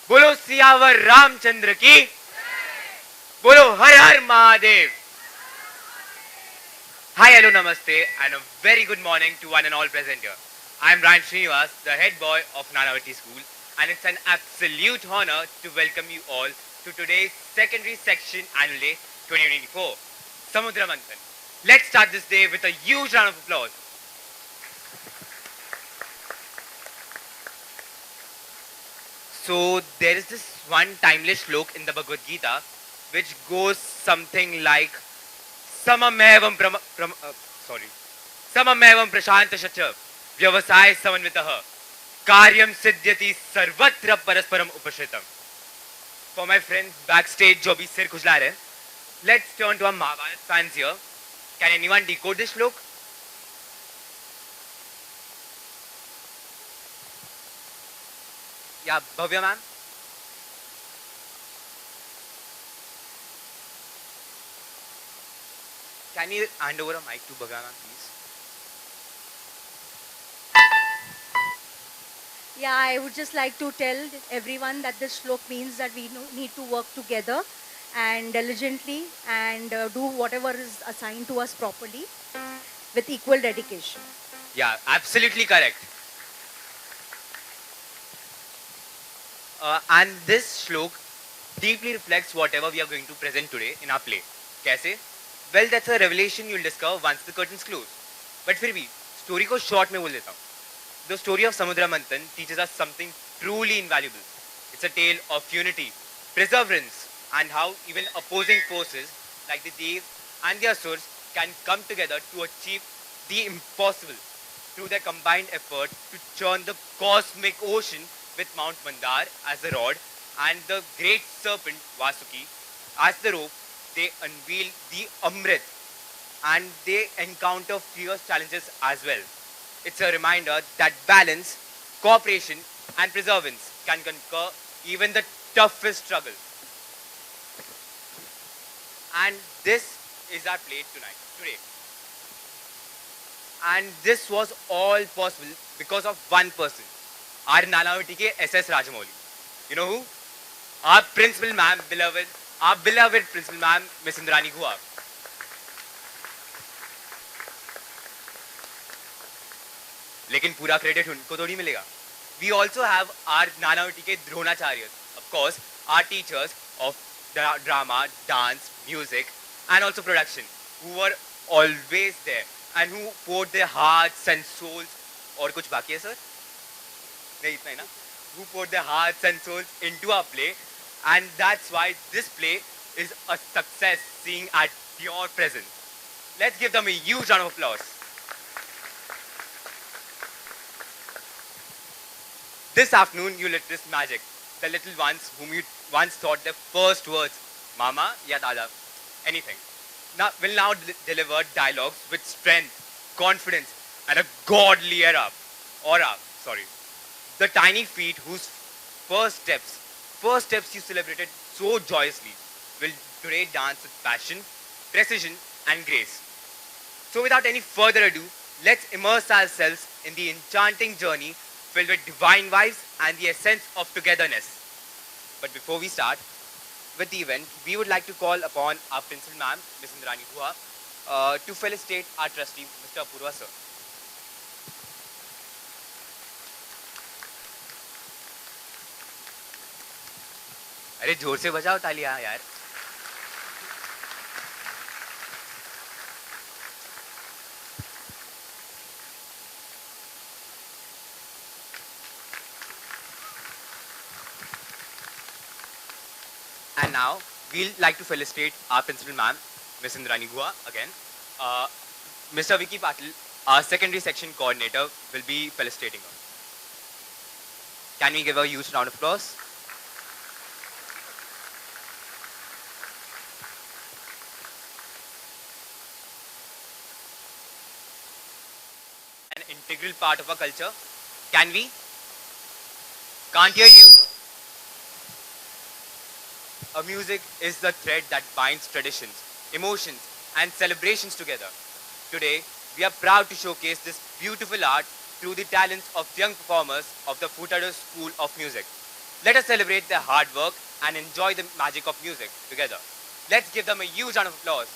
बोलो सियावर रामचंद्र की, बोलो हर हर Mahadev. Hi, hello, namaste, and a very good morning to one and all present here. I am Ryan Srinivas, the head boy of Nanavati School, and it's an absolute honor to welcome you all to today's secondary section annual day 2024, Samudra Manthan. Let's start this day with a huge round of applause. So there is this one timeless shlok in the Bhagavad Gita which goes something like Samamevam sorry Samamevam Prashanta Shacha Vyavasay Samanvitaha Karyam Siddhyati Sarvatra Parasparam Upashritam. For my friends backstage जो भी सिर खुजला रहे, let's turn to our Mahabharat fans here. Can anyone decode this shlok? Yeah, Bhavya ma'am. Can you hand over a mic to Bhavya ma'am, please? Yeah, I would just like to tell everyone that this shlok means that we need to work together and diligently and do whatever is assigned to us properly with equal dedication. Yeah, absolutely correct. And this shlok deeply reflects whatever we are going to present today in our play. कैसे? Well, that's a revelation you'll discover once the curtains close. But फिर भी story को short में बोल देता हूँ. The story of Samudra Manthan teaches us something truly invaluable. It's a tale of unity, perseverance, and how even opposing forces like the Dev and the Asurs can come together to achieve the impossible through their combined effort to churn the cosmic ocean with Mount Mandar as the rod and the great serpent Vasuki as the rope. They unveil the Amrit and they encounter fierce challenges as well. It's a reminder that balance, cooperation, and perseverance can conquer even the toughest struggle. And this is our play today. And this was all possible because of one person, our Nanavati ke SS Rajamouli. You know who? Our principal ma'am, our beloved principal ma'am, Miss Indrani Guha. लेकिन पूरा credit उनको थोड़ी मिलेगा. We also have our Nanavati ke Dronacharyas, of course, our teachers of drama, dance, music, and also production, who were always there and who poured their hearts and souls. और कुछ बाकी है sir? नहीं इतना ही ना? Who poured their hearts and souls into our play, and that's why this play is a success seeing at your presence. Let's give them a huge round of applause. This afternoon, you witness magic. The little ones whom you once thought their first words, Mama ya Dada, anything, will now deliver dialogues with strength, confidence, and a godly aura. The tiny feet whose first steps you celebrated so joyously, will today dance with passion, precision, and grace. So without any further ado, let's immerse ourselves in the enchanting journey filled with divine vibes and the essence of togetherness. But before we start with the event, we would like to call upon our principal ma'am, Ms. Indrani Guha, to felicitate our trustee, Mr. Apurva sir. अरे जोर से बजाओ तालियां यार. And now, we'd like to felicitate our principal ma'am, Ms. Indrani Guha, again. Mr. Vicky Patil, our secondary section coordinator, will be felicitating her. Can we give a huge round of applause? An integral part of our culture. Can we? Can't hear you. Our music is the thread that binds traditions, emotions, and celebrations together. Today, we are proud to showcase this beautiful art through the talents of young performers of the Futado School of Music. Let us celebrate their hard work and enjoy the magic of music together. Let's give them a huge round of applause.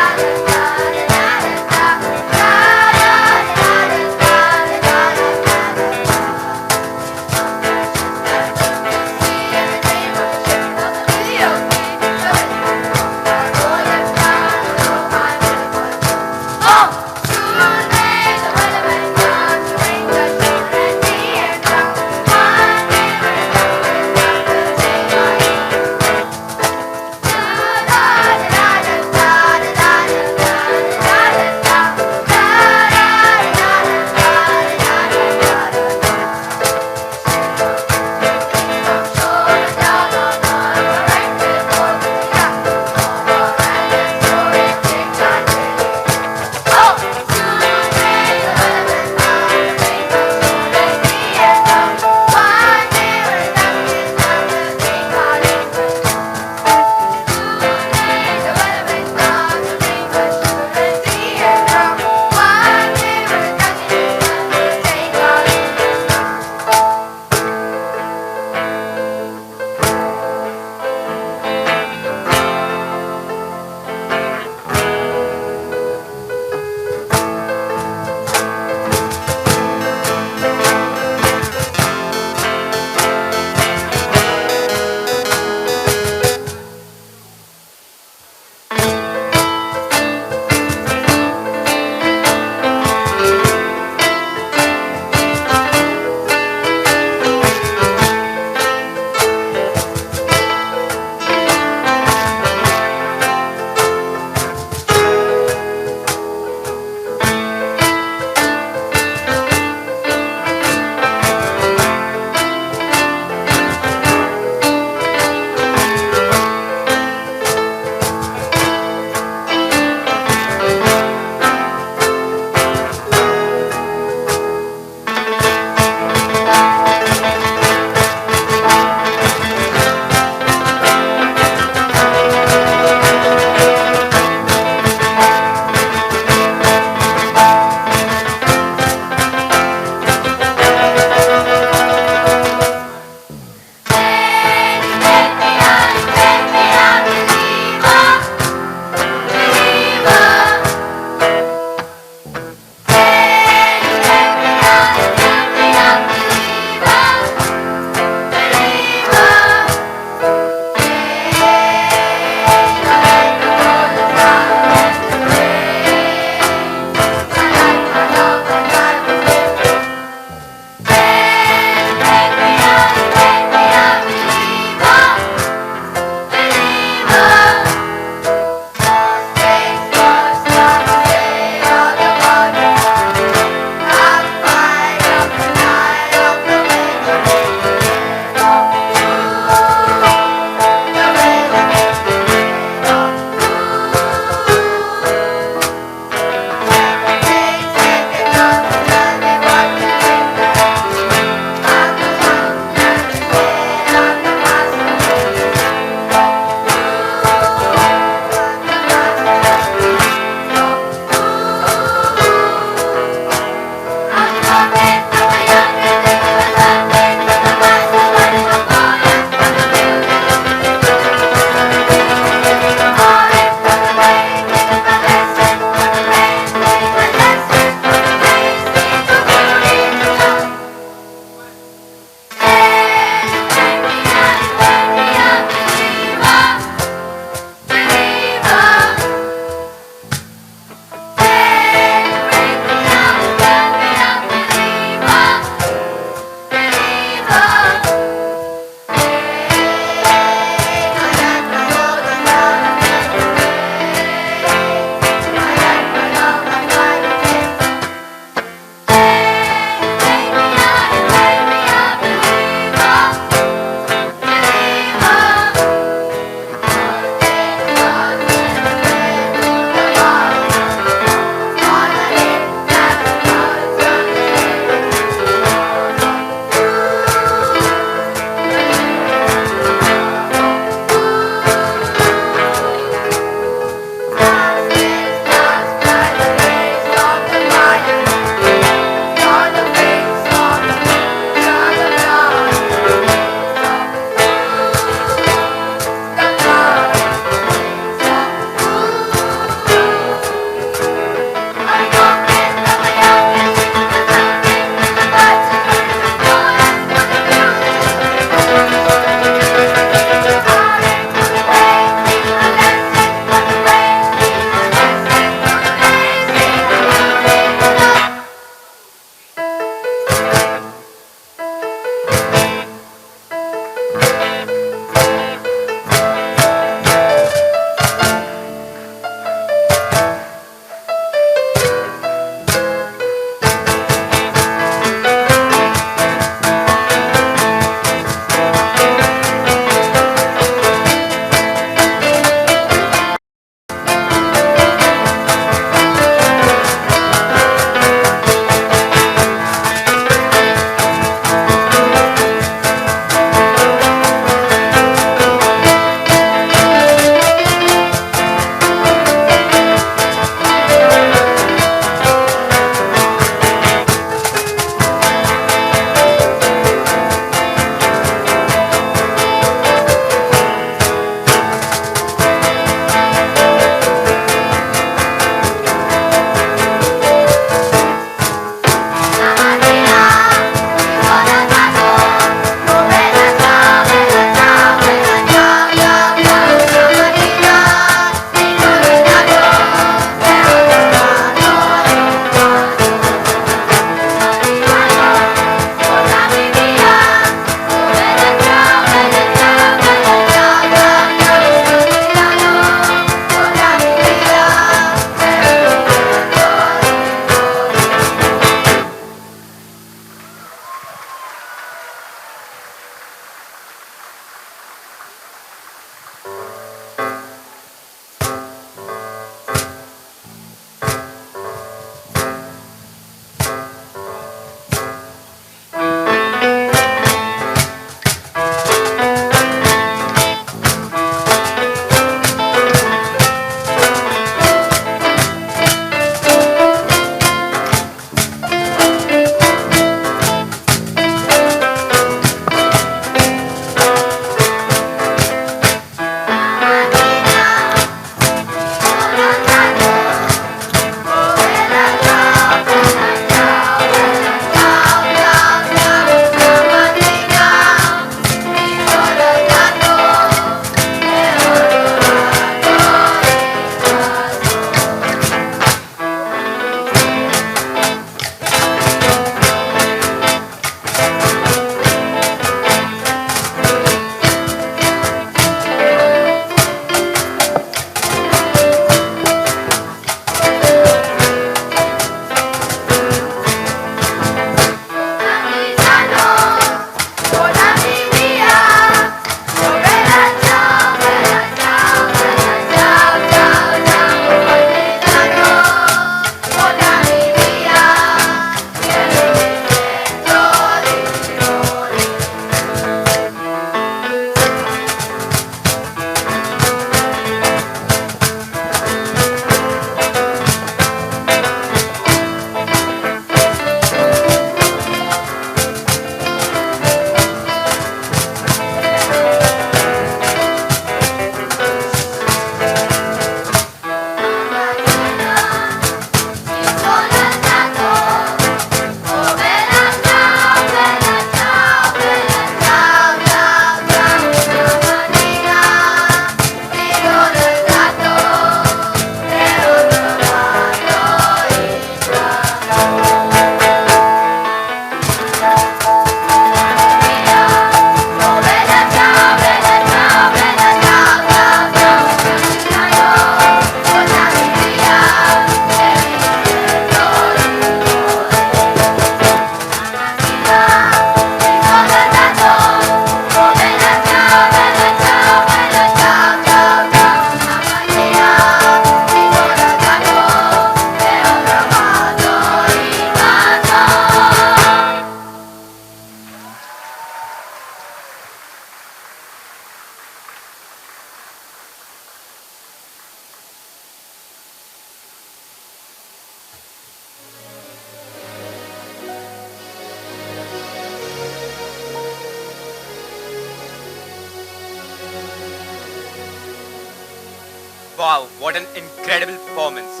Wow, what an incredible performance.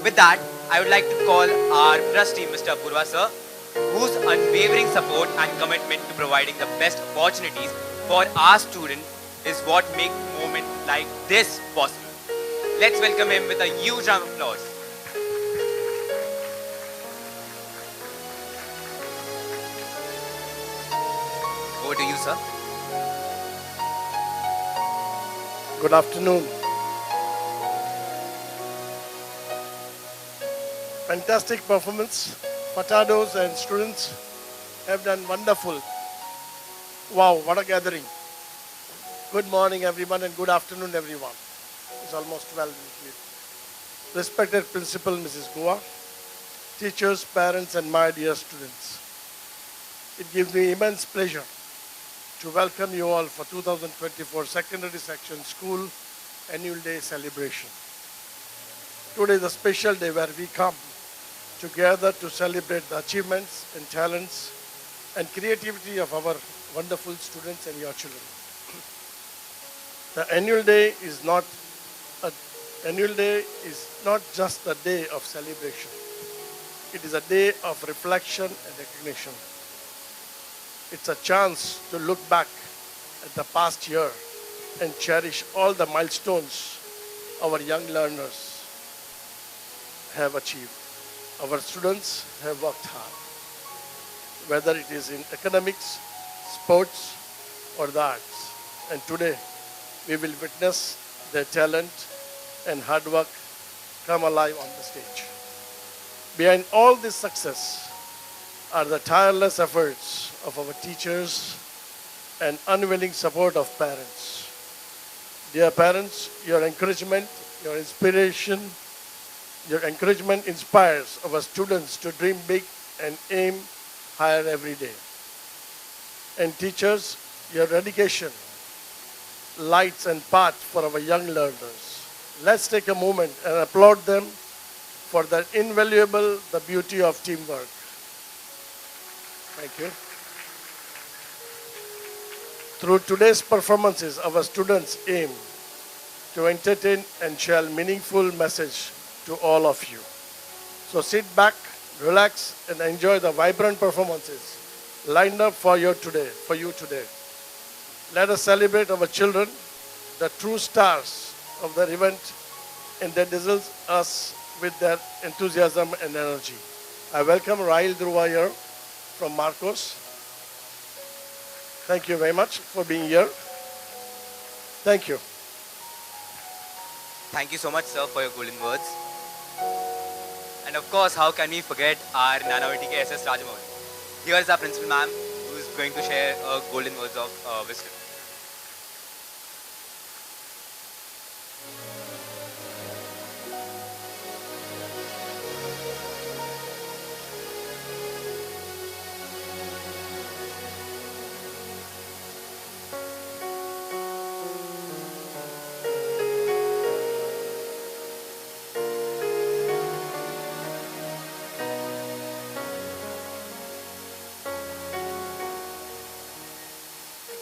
With that, I would like to call our trustee, Mr. Purva sir, whose unwavering support and commitment to providing the best opportunities for our students is what makes a moment like this possible. Let's welcome him with a huge round of applause. Over to you, sir. Good afternoon. Fantastic performance. Fatados and students have done wonderful. Wow, what a gathering. Good morning everyone and good afternoon everyone. It's almost 12. Respected Principal Mrs. Goa, teachers, parents and my dear students. It gives me immense pleasure to welcome you all for 2024 Secondary Section School Annual Day celebration. Today is a special day where we come together to celebrate the achievements and talents and creativity of our wonderful students and your children. The annual day is not just a day of celebration. It is a day of reflection and recognition. It's a chance to look back at the past year and cherish all the milestones our young learners have achieved. Our students have worked hard, whether it is in academics, sports, or the arts. And today, we will witness their talent and hard work come alive on the stage. Behind all this success are the tireless efforts of our teachers and unwilling support of parents. Dear parents, your encouragement, your inspiration, your encouragement inspires our students to dream big and aim higher every day. And teachers, your dedication lights and path for our young learners. Let's take a moment and applaud them for their invaluable, the beauty of teamwork. Thank you. Through today's performances, our students aim to entertain and share meaningful message to all of you. So sit back, relax, and enjoy the vibrant performances lined up for you today. Let us celebrate our children, the true stars of the event, and they dazzle us with their enthusiasm and energy. I welcome Rahil Dhruva here from Marcos. Thank you very much for being here. Thank you. Thank you so much, sir, for your golden words. And of course, how can we forget our Nanavati ke SS Rajamohan? Here is our principal ma'am, who is going to share golden words of wisdom.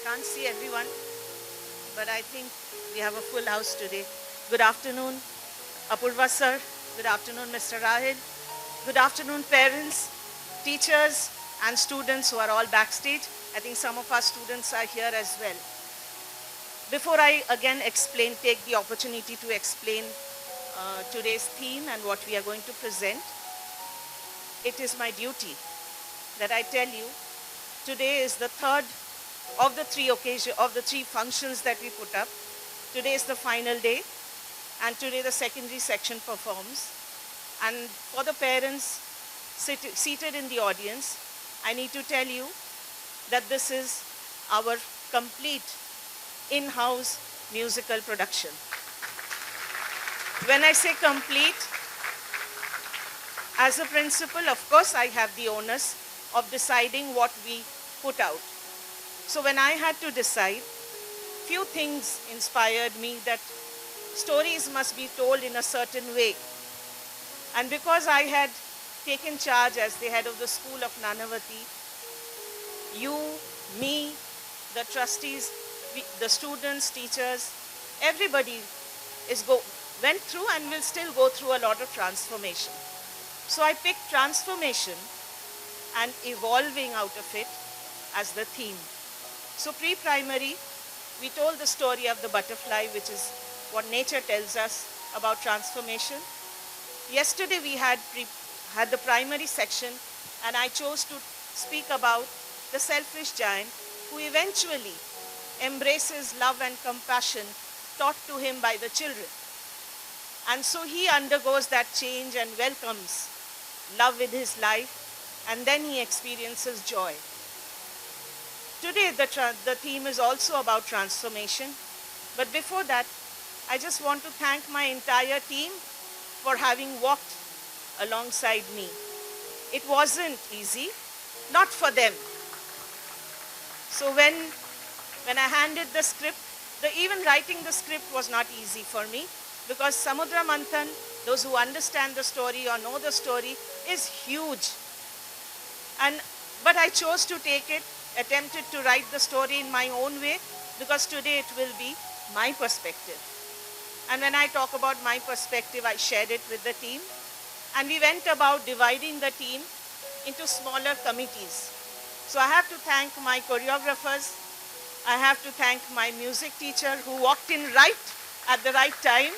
Can't see everyone, but I think we have a full house today. Good afternoon, Apurva sir. Good afternoon, Mr. Rahil. Good afternoon, parents, teachers, and students who are all backstage. I think some of our students are here as well. Before I again take the opportunity to explain today's theme and what we are going to present, it is my duty that I tell you, today is the third of the three functions that we put up. Today is the final day, and today the secondary section performs. And for the parents seated in the audience, I need to tell you that this is our complete in-house musical production. When I say complete, as a principal, of course, I have the onus of deciding what we put out. So when I had to decide, few things inspired me that stories must be told in a certain way. And because I had taken charge as the head of the school of Nanavati, you, me, the trustees, the students, teachers, everybody is went through and will still go through a lot of transformation. So I picked transformation and evolving out of it as the theme. So pre-primary, we told the story of the butterfly, which is what nature tells us about transformation. Yesterday we had the primary section, and I chose to speak about the selfish giant who eventually embraces love and compassion taught to him by the children. And so he undergoes that change and welcomes love in his life, and then he experiences joy. Today the theme is also about transformation, but before that, I just want to thank my entire team for having walked alongside me. It wasn't easy, not for them. So when I handed the script, even writing the script was not easy for me, because Samudra Manthan, those who understand the story or know the story, is huge. But I chose to take it, attempted to write the story in my own way, because today it will be my perspective. And when I talk about my perspective, I shared it with the team. And we went about dividing the team into smaller committees. So I have to thank my choreographers. I have to thank my music teacher who walked in right at the right time.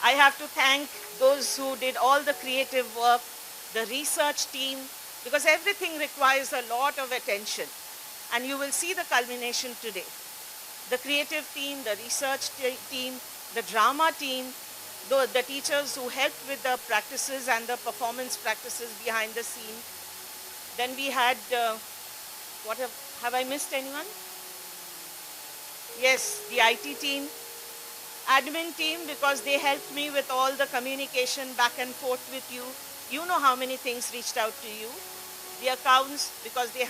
I have to thank those who did all the creative work, the research team, because everything requires a lot of attention. And you will see the culmination today. The creative team, the research team, the drama team, the teachers who helped with the practices and the performance practices behind the scene. Then we had, have I missed anyone? Yes, the IT team, admin team, because they helped me with all the communication back and forth with you. You know how many things reached out to you. The accounts, because they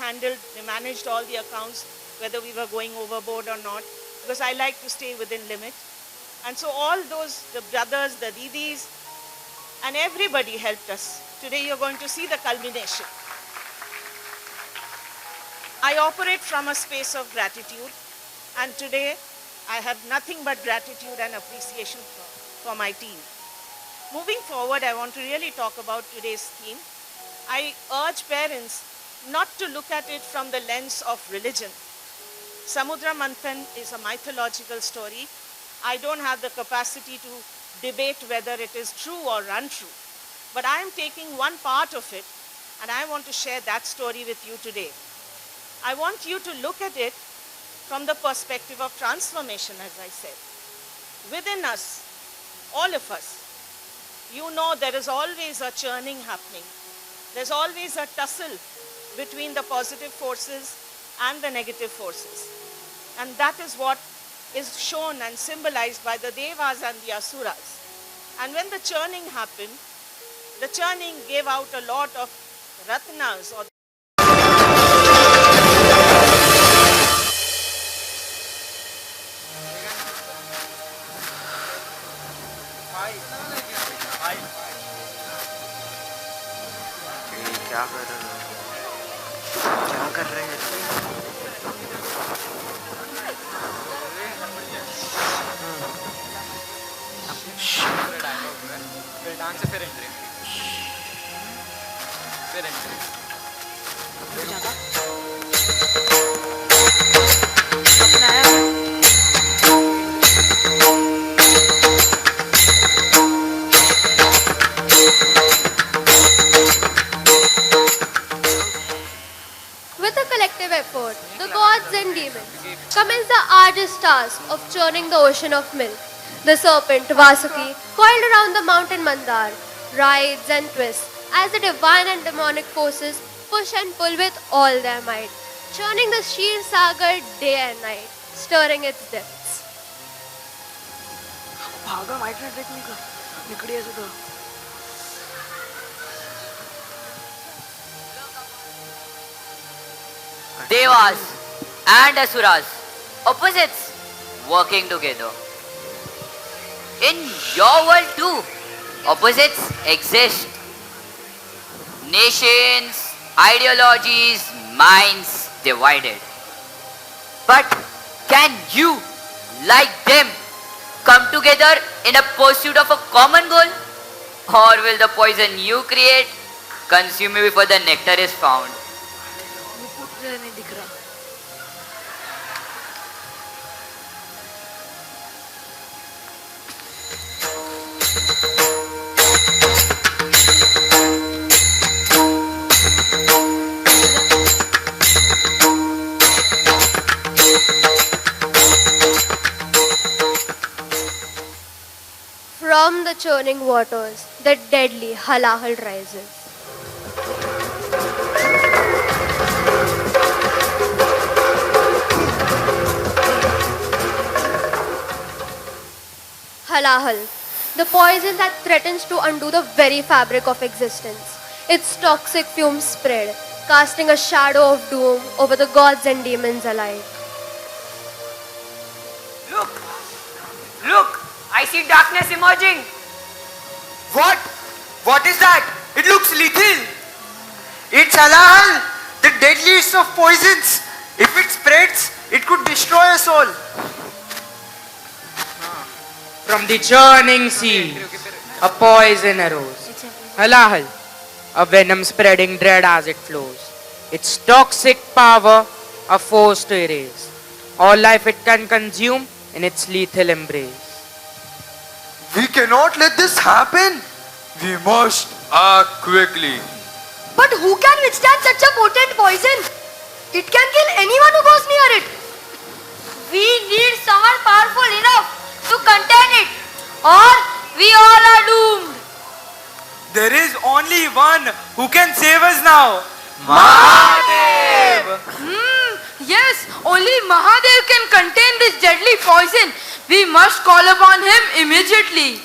managed all the accounts, whether we were going overboard or not, because I like to stay within limit. And so all those, the brothers, the didis, and everybody helped us. Today you're going to see the culmination. I operate from a space of gratitude, and today I have nothing but gratitude and appreciation for my team. Moving forward, I want to really talk about today's theme. I urge parents not to look at it from the lens of religion. Samudra Manthan is a mythological story. I don't have the capacity to debate whether it is true or untrue. But I am taking one part of it, and I want to share that story with you today. I want you to look at it from the perspective of transformation, as I said. Within us, all of us, you know there is always a churning happening. There's always a tussle between the positive forces and the negative forces. And that is what is shown and symbolized by the Devas and the Asuras. And when the churning happened, the churning gave out a lot of ratnas, or क्या कर रहे हो? क्या कर रहे हैं? Dance से फिर एंट्री अपना है With a collective effort, the gods and demons commence the arduous task of churning the ocean of milk. The serpent, Vasuki, coiled around the mountain Mandar, writhes and twists as the divine and demonic forces push and pull with all their might, churning the Shir Sagar day and night, stirring its depths. भागा white net देखने का निकड़ी ऐसे तो Devas and Asuras, opposites working together. In your world too, opposites exist. Nations, ideologies, minds divided. But can you, like them, come together in a pursuit of a common goal? Or will the poison you create consume you before the nectar is found? नहीं दिख रहा. From the churning waters, the deadly halahal rises. Halahal, the poison that threatens to undo the very fabric of existence. Its toxic fumes spread, casting a shadow of doom over the gods and demons alike. Look! Look! I see darkness emerging. What? What is that? It looks lethal. It's halal, the deadliest of poisons. If it spreads, it could destroy us all. From the churning sea, a poison arose. Halahal, a venom-spreading dread as it flows. Its toxic power, a force to erase. All life it can consume in its lethal embrace. We cannot let this happen. We must act quickly. But who can withstand such a potent poison? It can kill anyone who goes near it. We need someone powerful enough to contain it, or we all are doomed. There is only one who can save us now. Mahadev! Yes, only Mahadev can contain this deadly poison. We must call upon him immediately.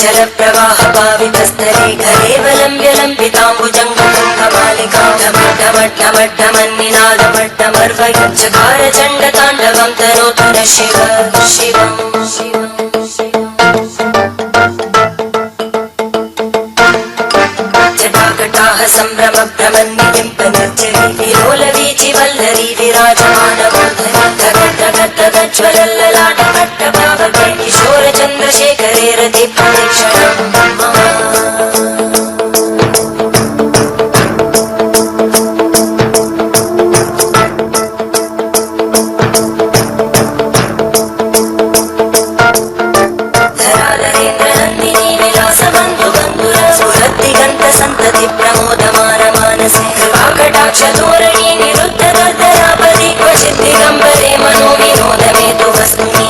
जलप्रवाहपावितस्तरे घरेवलम्ब्य लम्बिताम्बुजङ्गमालिकां ढमड्ढमड्ढमड्ढमन्निनादमड्ढमर्वयुज्जकार चण्डताण्डवं तनोतु नः शिव शिवं जटाकटाः सम्भ्रमभ्रमन्निलिम्पनिर्जरी विलोलवीचिवल्लरी विराजमानमूर्धनि धगद्धगद्धगज्ज्वलल्ललाटपट्टपावके किशोरचन्द्रशेखरे रतिप्रदक्षिणं धराधरेन्द्रनन्दिनी विलासबन्धुबन्धुर सुहृद्दिगन्तसन्तति प्रमोदमानमानसे कृपाकटाक्षधोरणी निरुद्धदर्दरापदि क्वचित् दिगम्बरे मनो विनोदमे तु वस्तुनि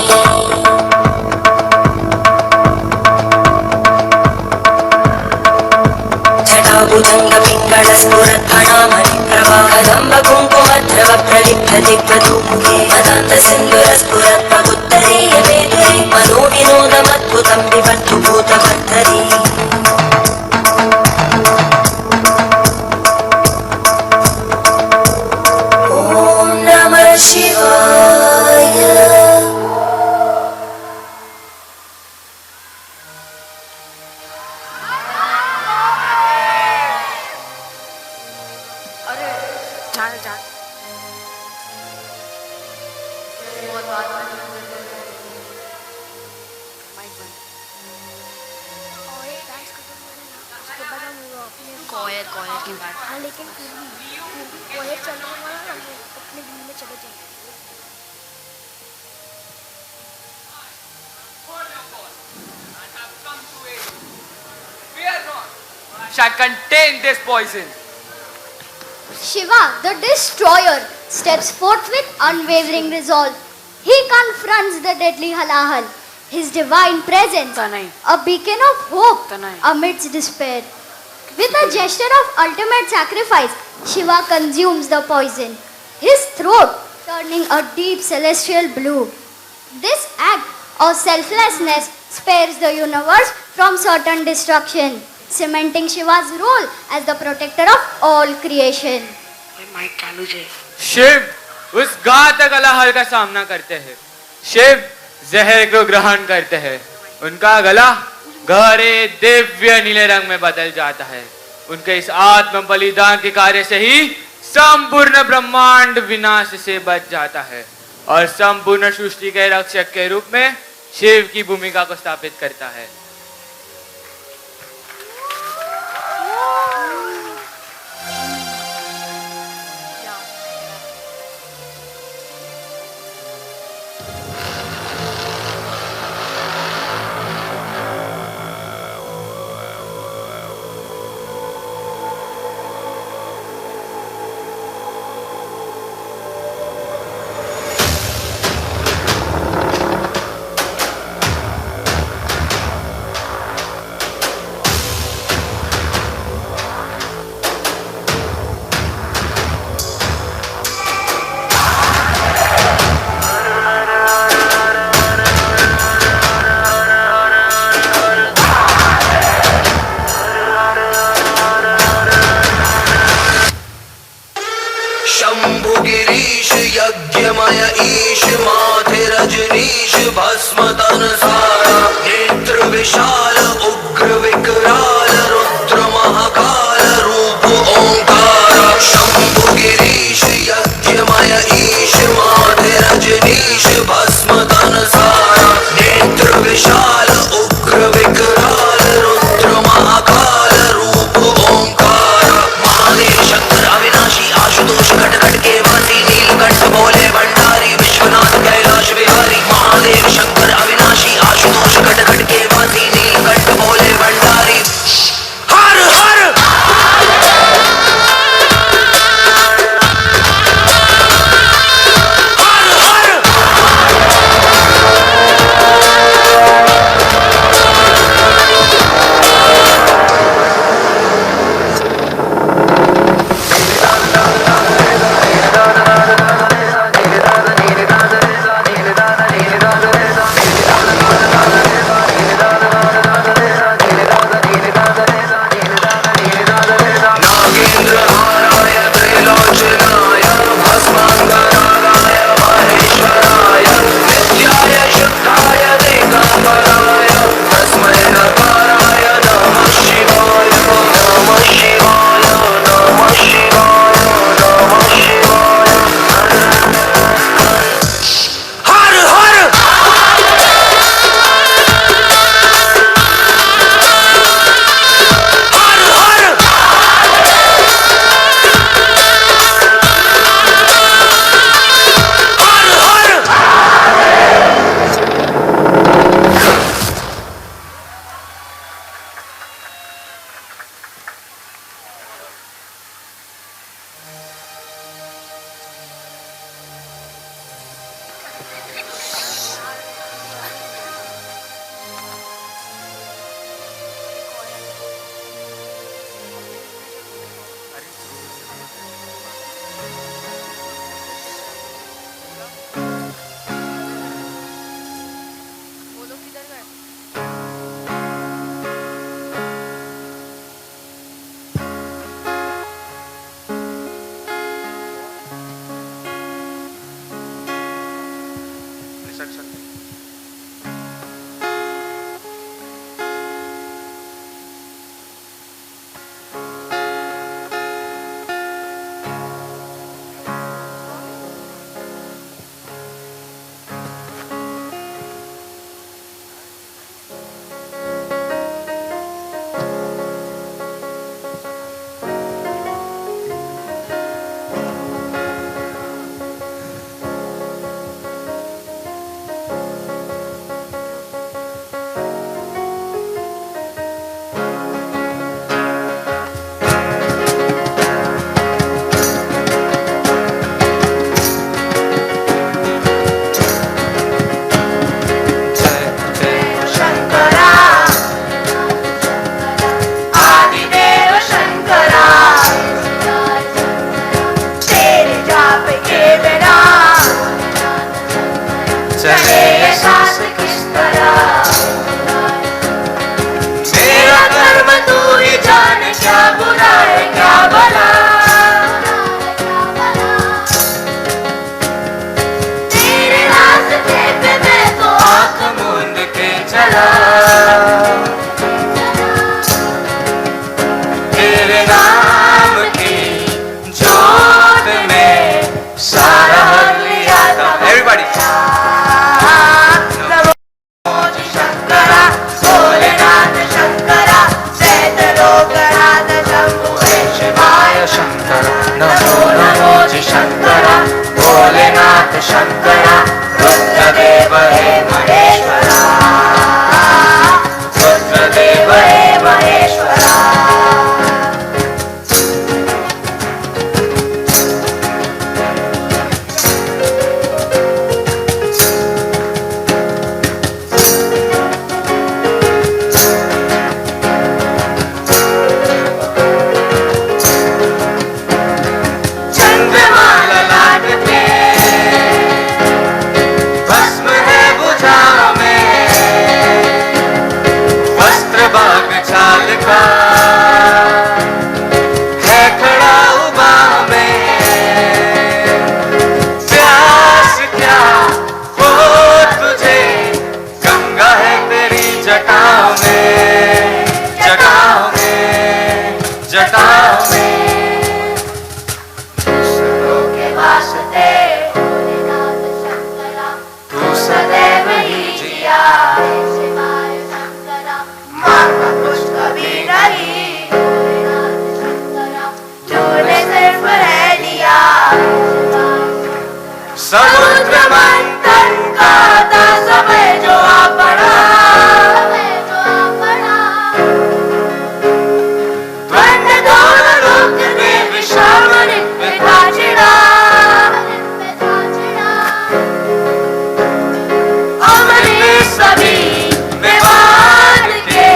जटाभुजङ्गपिङ्गळस्फुरद्भणामणिप्रवाहदम्बकुङ्कुमद्रव प्रलिप्तदिग्वधूमुखे मदान्तसिन्धुरस्फुरत्प्रबुद्धरे मनो विनोदमद्भुतं विवर्धु भूतबन्धरे ॐ नमः शिवाय हाँ लेकिन फिर भी कोयर चलने वाला हम अपने दिन में चले जाएंगे. shall contain this poison. Shiva, the destroyer, steps forth with unwavering resolve. He confronts the deadly Halahal, his divine presence, a beacon of hope amidst despair. With a gesture of ultimate sacrifice, Shiva consumes the poison, his throat turning a deep celestial blue. This act of selflessness spares the universe from certain destruction, cementing Shiva's role as the protector of all creation. Shiv उस घातक हलाहल का सामना करते हैं। शिव जहर को ग्रहण करते हैं। उनका गला गहरे दिव्य नीले रंग में बदल जाता है। उनके इस आत्म बलिदान के कार्य से ही संपूर्ण ब्रह्मांड विनाश से बच जाता है और संपूर्ण सृष्टि के रक्षक के रूप में शिव की भूमिका को स्थापित करता है। नमो नमो जी शंकरा भोलेनाथ शंकरा रुद्रदेव हे महेश्वरा रुद्रदेव हे महेश्वरा समुद्र मंथन का था समय जो आ पड़ा द्वंद दोनों लोक में विषम में था चिड़ा अमृत सभी विवाद के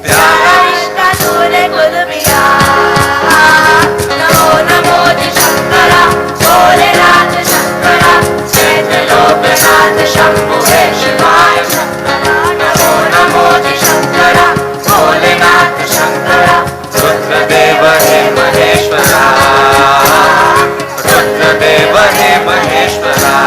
प्यारा रिश्ता तूने कुल मिला नमो नमो जी शंकरा भोलेनाथ लोकनाथ शंभु हे शिवाय शंकरा नमो नमो जी शंकरा भोलेनाथ शंकरा रुद्रदेव हे महेश्वरा रुद्रदेव हे Maheshwara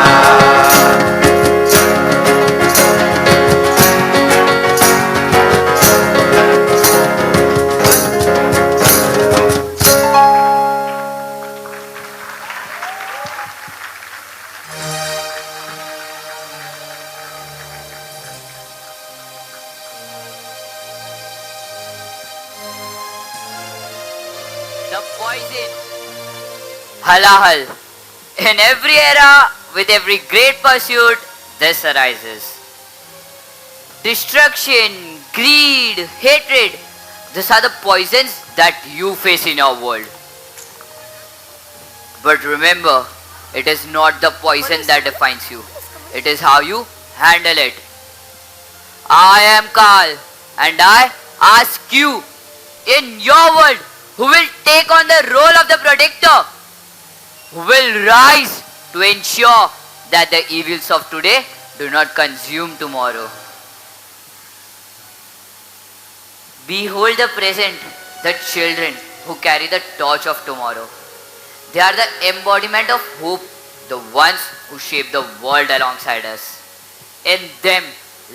The poison. Halahal. In every era, with every great pursuit, this arises. Destruction, greed, hatred. These are the poisons that you face in your world. But remember, it is not the poison that defines you. It is how you handle it. I am Kal, and I ask you, in your world, who will take on the role of the protector, who will rise to ensure that the evils of today do not consume tomorrow. Behold the present, the children who carry the torch of tomorrow. They are the embodiment of hope, the ones who shape the world alongside us. In them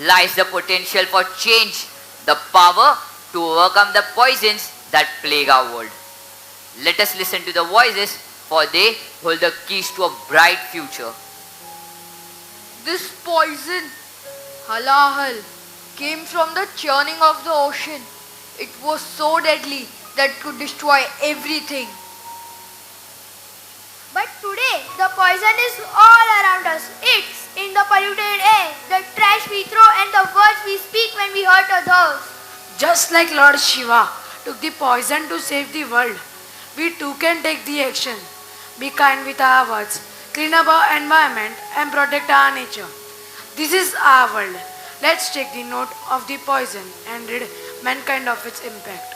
lies the potential for change, the power to overcome the poisons that plague our world. Let us listen to the voices, for they hold the keys to a bright future. This poison, halahal, came from the churning of the ocean. It was so deadly that it could destroy everything. But today, the poison is all around us. It's in the polluted air, the trash we throw, and the words we speak when we hurt others. Just like Lord Shiva took the poison to save the world, we too can take the action. Be kind with our words, clean up our environment and protect our nature. This is our world. Let's take the note of the poison and rid mankind of its impact.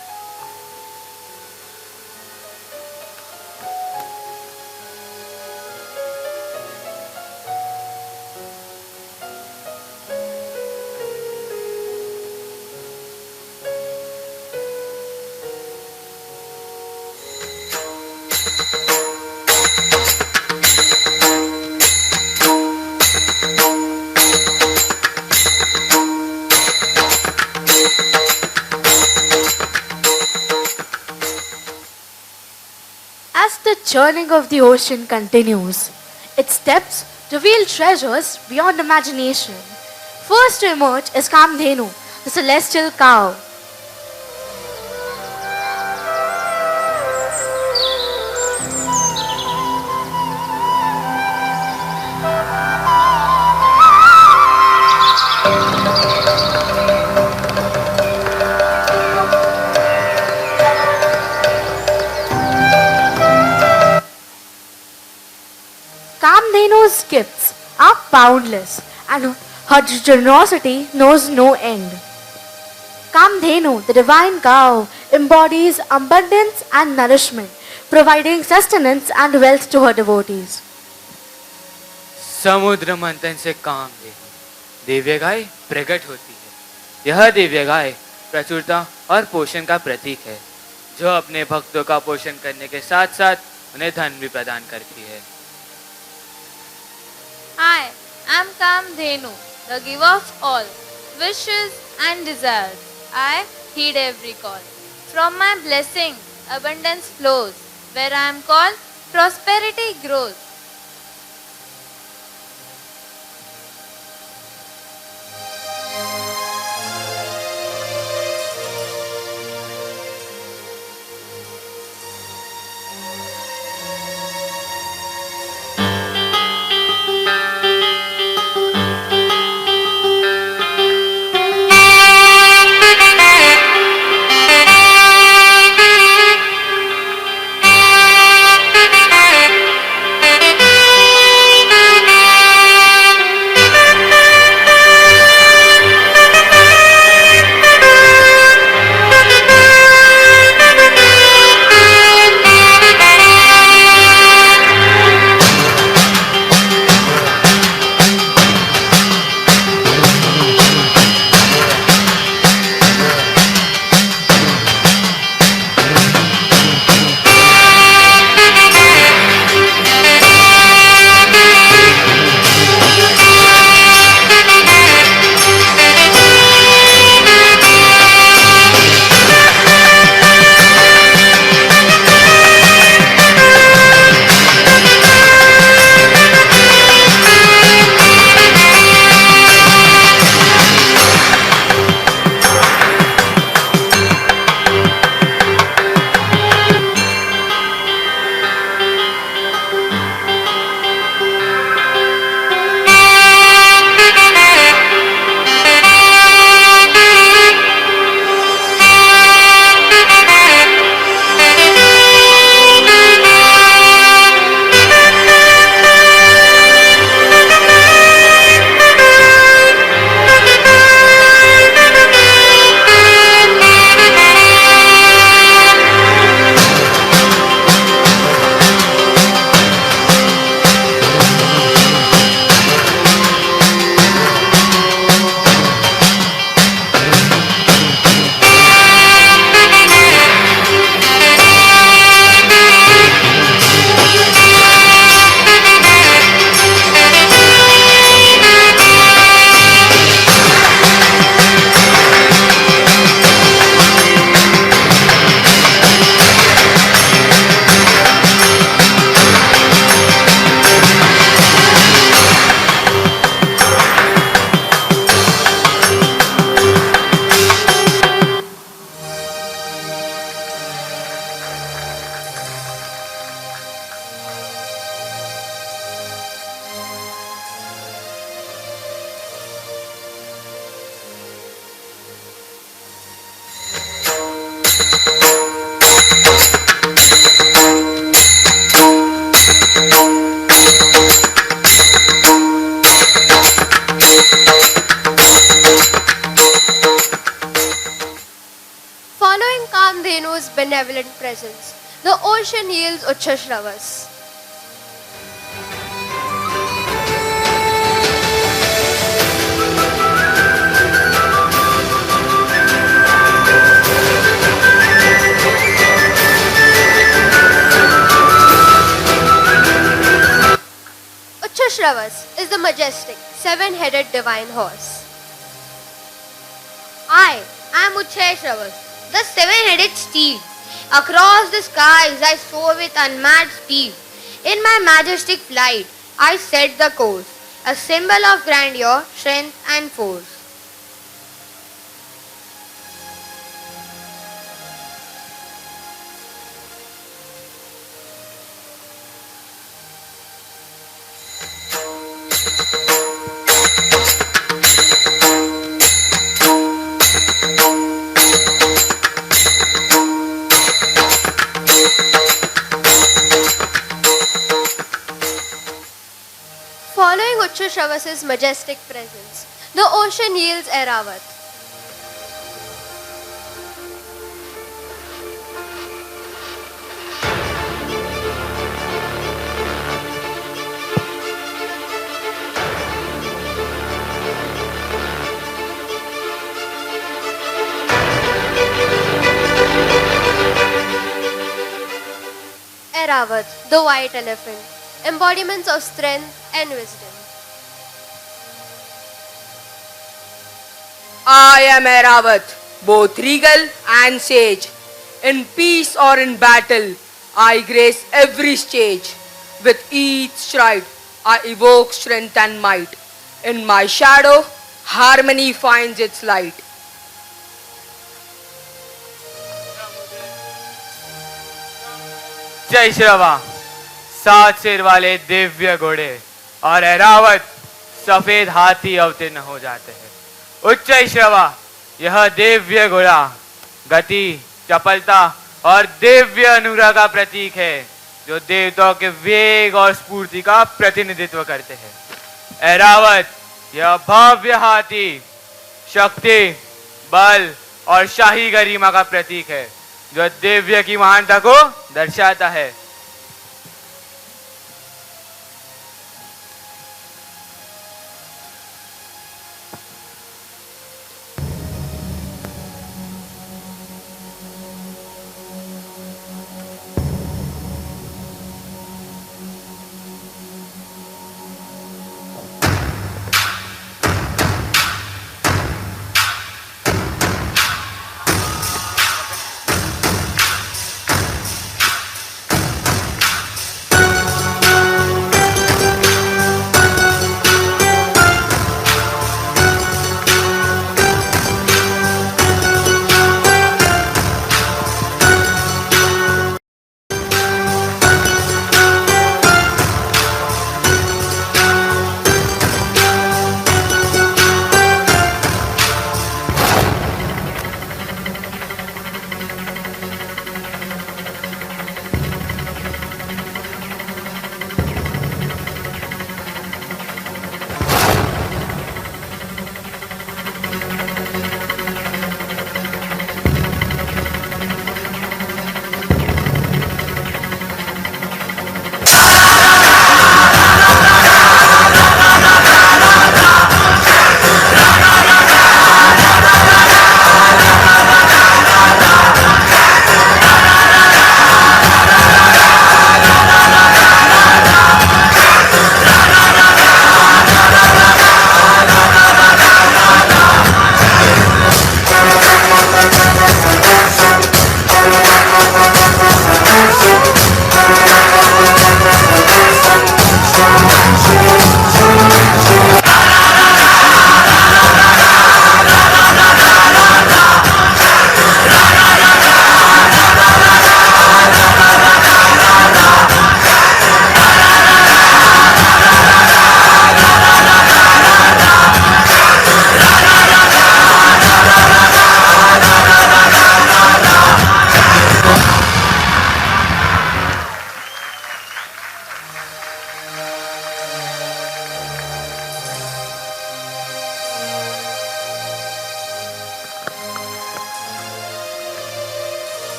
As the churning of the ocean continues, its depths reveal treasures beyond imagination. First to emerge is Kamdhenu, the celestial cow. gifts are boundless and her generosity knows no end. Kamdhenu, the divine cow, embodies abundance and nourishment, providing sustenance and wealth to her devotees. समुद्र मंथन से कामधेनु दिव्य गाय प्रकट होती है। यह दिव्य गाय प्रचुरता और पोषण का प्रतीक है, जो अपने भक्तों का पोषण करने के साथ साथ उन्हें धन भी प्रदान करती है। I am Kamdhenu, the giver of all wishes and desires. I heed every call. From my blessing, abundance flows. Where I am called, prosperity grows. Following Kamdhenu's benevolent presence, the ocean yields Uchashravas. Uchashravas is the majestic, seven-headed divine horse. I am Ucheshravas, the seven-headed steed. Across the skies I soar with unmatched speed. In my majestic flight I set the course, a symbol of grandeur, strength and force. Uchchashravas's majestic presence, the ocean yields Airavat. Airavat, the white elephant, embodiments of strength and wisdom. I am Airavat, both regal and sage. In peace or in battle, I grace every stage. With each stride, I evoke strength and might. In my shadow, harmony finds its light. जय श्रवा, 7 सिर वाले दिव्य घोड़े और ऐरावत सफेद हाथी अवतीर्ण हो जाते हैं। उच्च श्रवा, यह दिव्य घोड़ा गति, चपलता और दिव्य अनुग्रह का प्रतीक है, जो देवताओं के वेग और स्फूर्ति का प्रतिनिधित्व करते हैं। ऐरावत, यह भव्य हाथी शक्ति, बल और शाही गरिमा का प्रतीक है, जो दिव्य की महानता को दर्शाता है।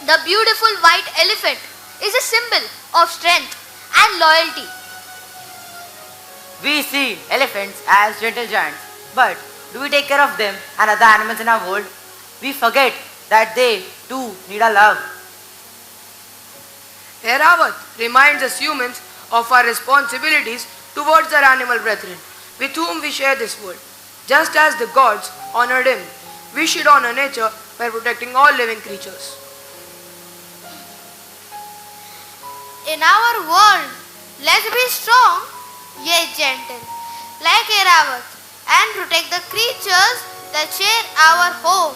The beautiful white elephant is a symbol of strength and loyalty. We see elephants as gentle giants, but do we take care of them and other animals in our world? We forget that they too need our love. Airavat reminds us humans of our responsibilities towards our animal brethren, with whom we share this world. Just as the gods honored him, we should honor nature by protecting all living creatures. In our world, let's be strong yet gentle, like Airavat, and protect the creatures that share our home.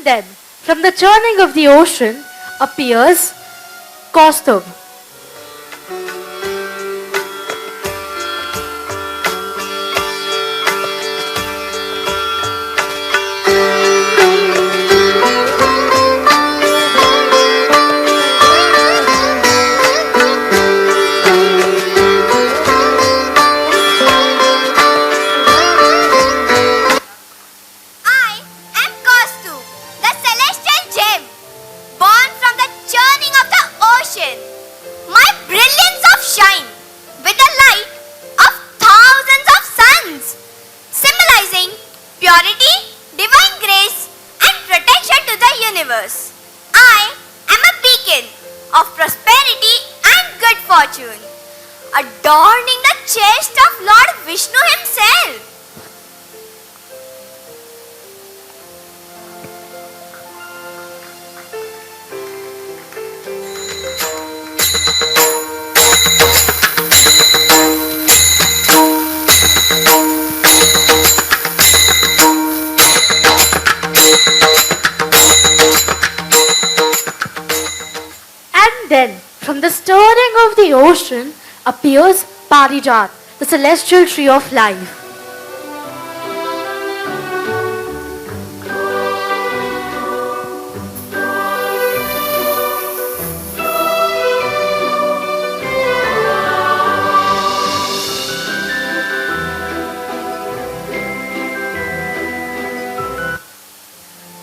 then, from the churning of the ocean appears Kaustubh. I am Kaustubh, the celestial gem, born from the churning of the ocean. My brilliance of shine with the light of thousands of suns, symbolizing purity, divine grace, and protection to the universe. I am a beacon of prosperity and good fortune, adorning the chest of Lord Vishnu himself. And then, from the stirring of the ocean appears Parijat, the celestial tree of life.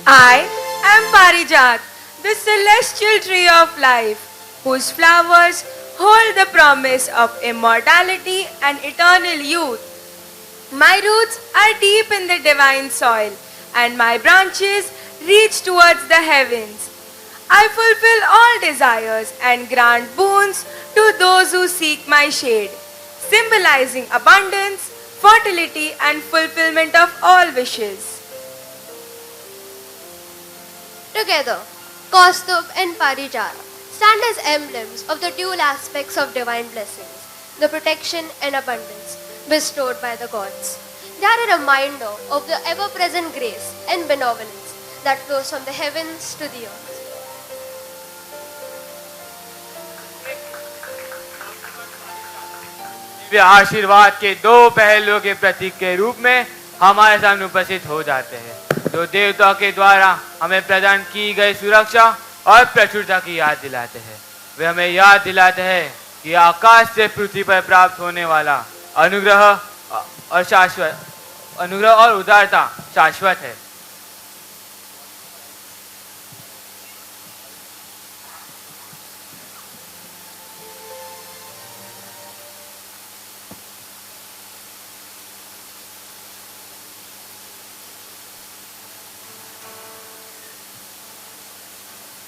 I am Parijat, the celestial tree of life, whose flowers hold the promise of immortality and eternal youth. My roots are deep in the divine soil, and my branches reach towards the heavens. I fulfill all desires and grant boons to those who seek my shade, symbolizing abundance, fertility, and fulfillment of all wishes. Together, Kaustubh and Parijat stand as emblems of the dual aspects of divine blessings, the protection and abundance bestowed by the gods. They are a reminder of the ever-present grace and benevolence that flows from the heavens to the earth. वे आशीर्वाद के दो पहलुओं के प्रतीक के रूप में हमारे सामने उपस्थित हो जाते हैं, जो देवताओं के द्वारा हमें प्रदान की गई सुरक्षा और प्रचुरता की याद दिलाते हैं। वे हमें याद दिलाते हैं कि आकाश से पृथ्वी पर प्राप्त होने वाला अनुग्रह और उदारता शाश्वत है।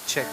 Check.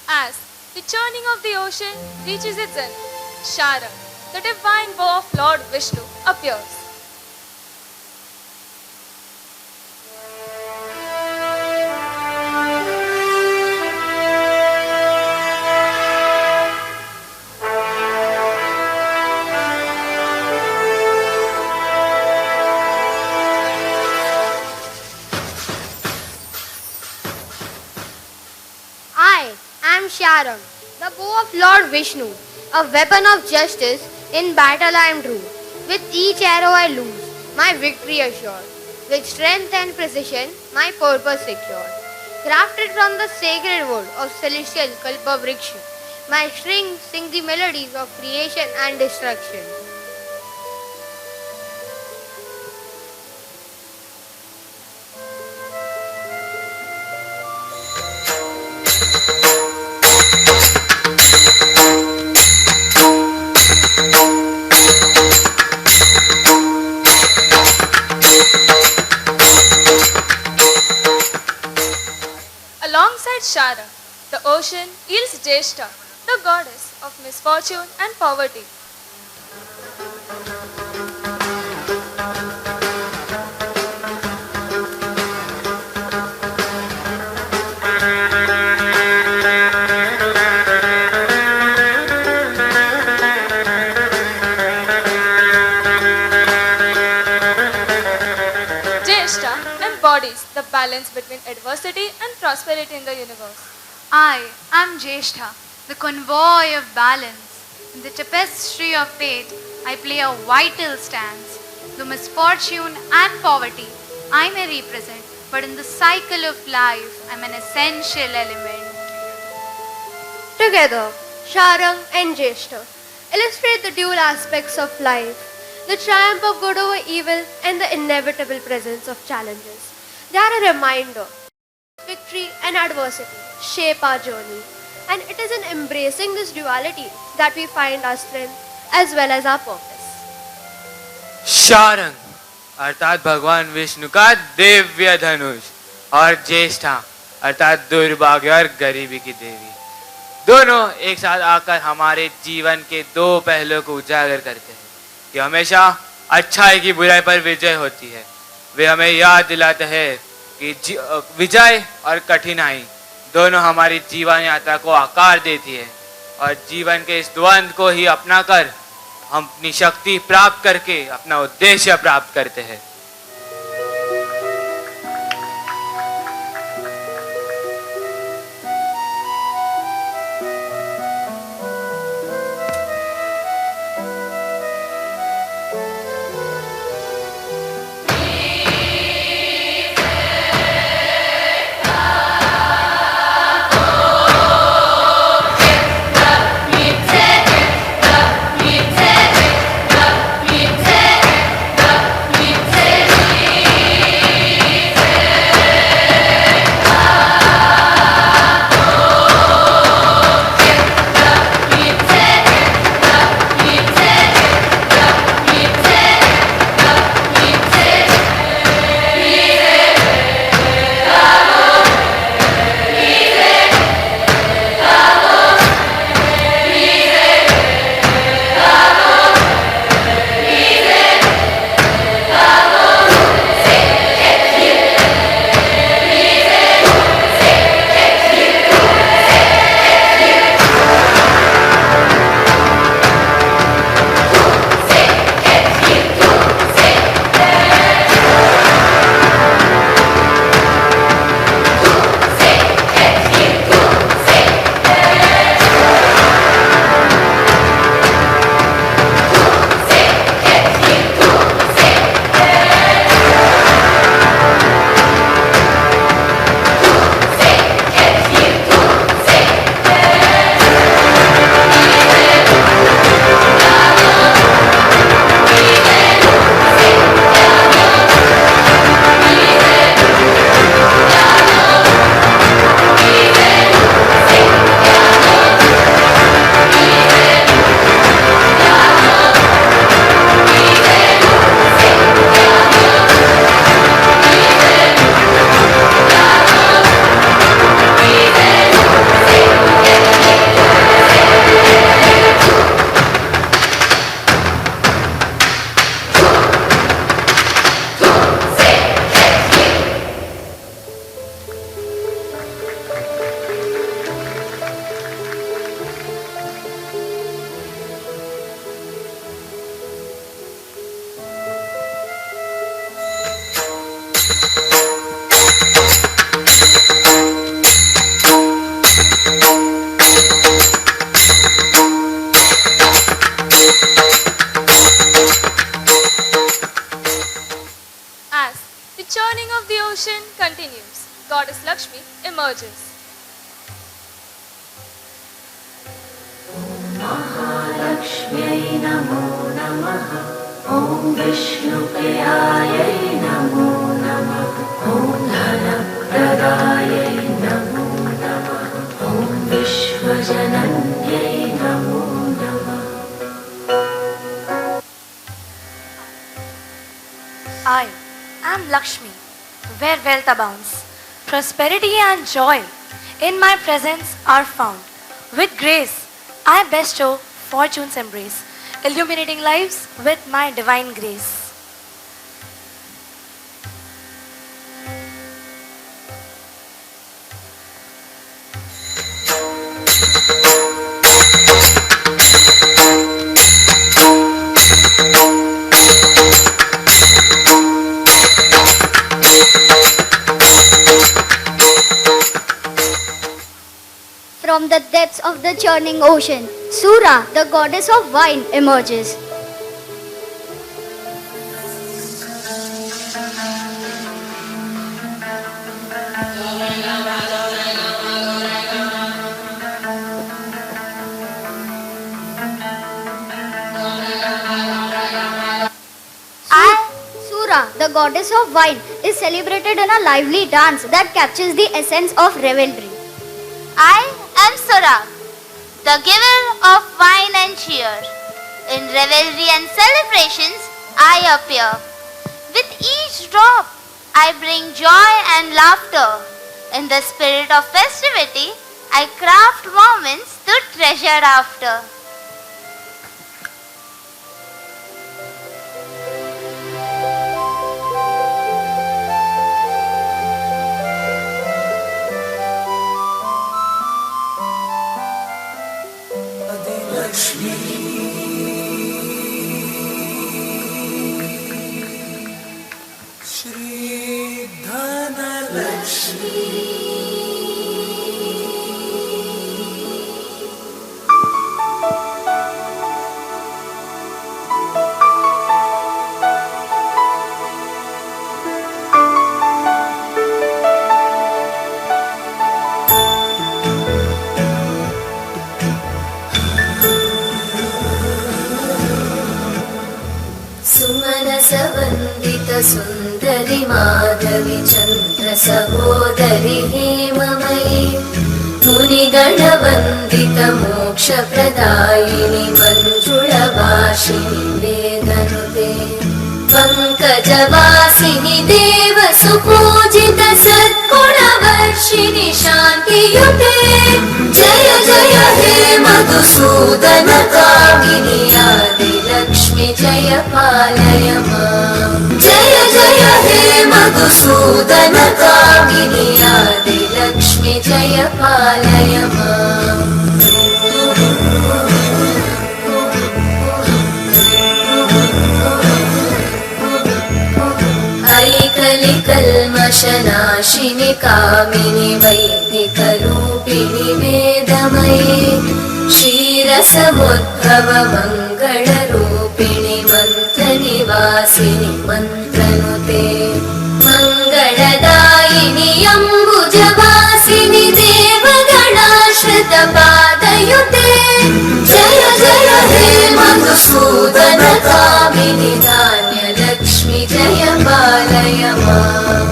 As the churning of the ocean reaches its end, Sharang, the divine bow of Lord Vishnu, appears. I am Sharang, the bow of Lord Vishnu, a weapon of justice. In battle I am true. With each arrow I lose, my victory assured. With strength and precision, my purpose secured. Crafted from the sacred wood of celestial Kalpavriksha, my strings sing the melodies of creation and destruction. Alongside Sharang, the ocean yields Jeshta, the goddess of misfortune and poverty. Jeshta embodies the balance between adversity and prosperity in the universe. I am Jeshta, the convoy of balance. In the tapestry of fate, I play a vital stance. Though misfortune and poverty I may represent, but in the cycle of life, I'm an essential element. Together, Sharang and Jeshta illustrate the dual aspects of life, the triumph of good over evil and the inevitable presence of challenges. They are a reminder. Victory and adversity shape our journey, and it is in embracing this duality that we find our strength as well as our purpose. Sharang अर्थात भगवान विष्णु का दिव्य धनुष और ज्येष्ठा अर्थात दुर्भाग्य और गरीबी की देवी, दोनों एक साथ आकर हमारे जीवन के दो पहलुओं को उजागर करते हैं कि हमेशा अच्छाई की बुराई पर विजय होती है। वे हमें याद दिलाते हैं कि विजय और कठिनाई दोनों हमारी जीवन यात्रा को आकार देती है और जीवन के इस द्वंद को ही अपनाकर हम अपनी शक्ति प्राप्त करके अपना उद्देश्य प्राप्त करते हैं। continues. Goddess Lakshmi emerges. महालक्ष्म्यै नमो नमः ॐ विष्णुप्रियायै नमो नमः ॐ धनप्रदायै नमो नमः ॐ विश्वजनन्यै नमो नमः। I am Lakshmi, where wealth abounds. Prosperity and joy in my presence are found. With grace, I bestow fortune's embrace, illuminating lives with my divine grace. From the depths of the churning ocean, Sura, the goddess of wine, emerges. Sura, the goddess of wine, is celebrated in a lively dance that captures the essence of revelry. I am Sura, the giver of wine and cheer. In revelry and celebrations, I appear. With each drop, I bring joy and laughter. In the spirit of festivity, I craft moments to treasure after. श्रीनिवासवन्दित सुन्दरि माधवि चन्द्र सहोदरि हेममयि मुनिगणवन्दित मोक्षप्रदायिनि मञ्जुळभाषिणि वेदनुते पङ्कजवासिनि देवसुपूजित सद्गुणवर्षिणि शान्तियुते जय जय हे मधुसूदन कामिनि आदिलक्ष्मि जय पालय माम् जय जय हे मधुसूदन कामिनि आदिलक्ष्मि जय पालय माम् कलिकल्मषनाशिनि कामिनि वैदिकरूपिणि वेदमये क्षीरसमुद्भव मङ्गलरूपिणि मन्त्रनिवासिनि मन्त्रनुते मङ्गलदायिनि अम्बुजवासिनि देवगणाश्रितपादयुते जय जय हे मधुसूदन कामिनि धान्यलक्ष्मि जय पालय माम्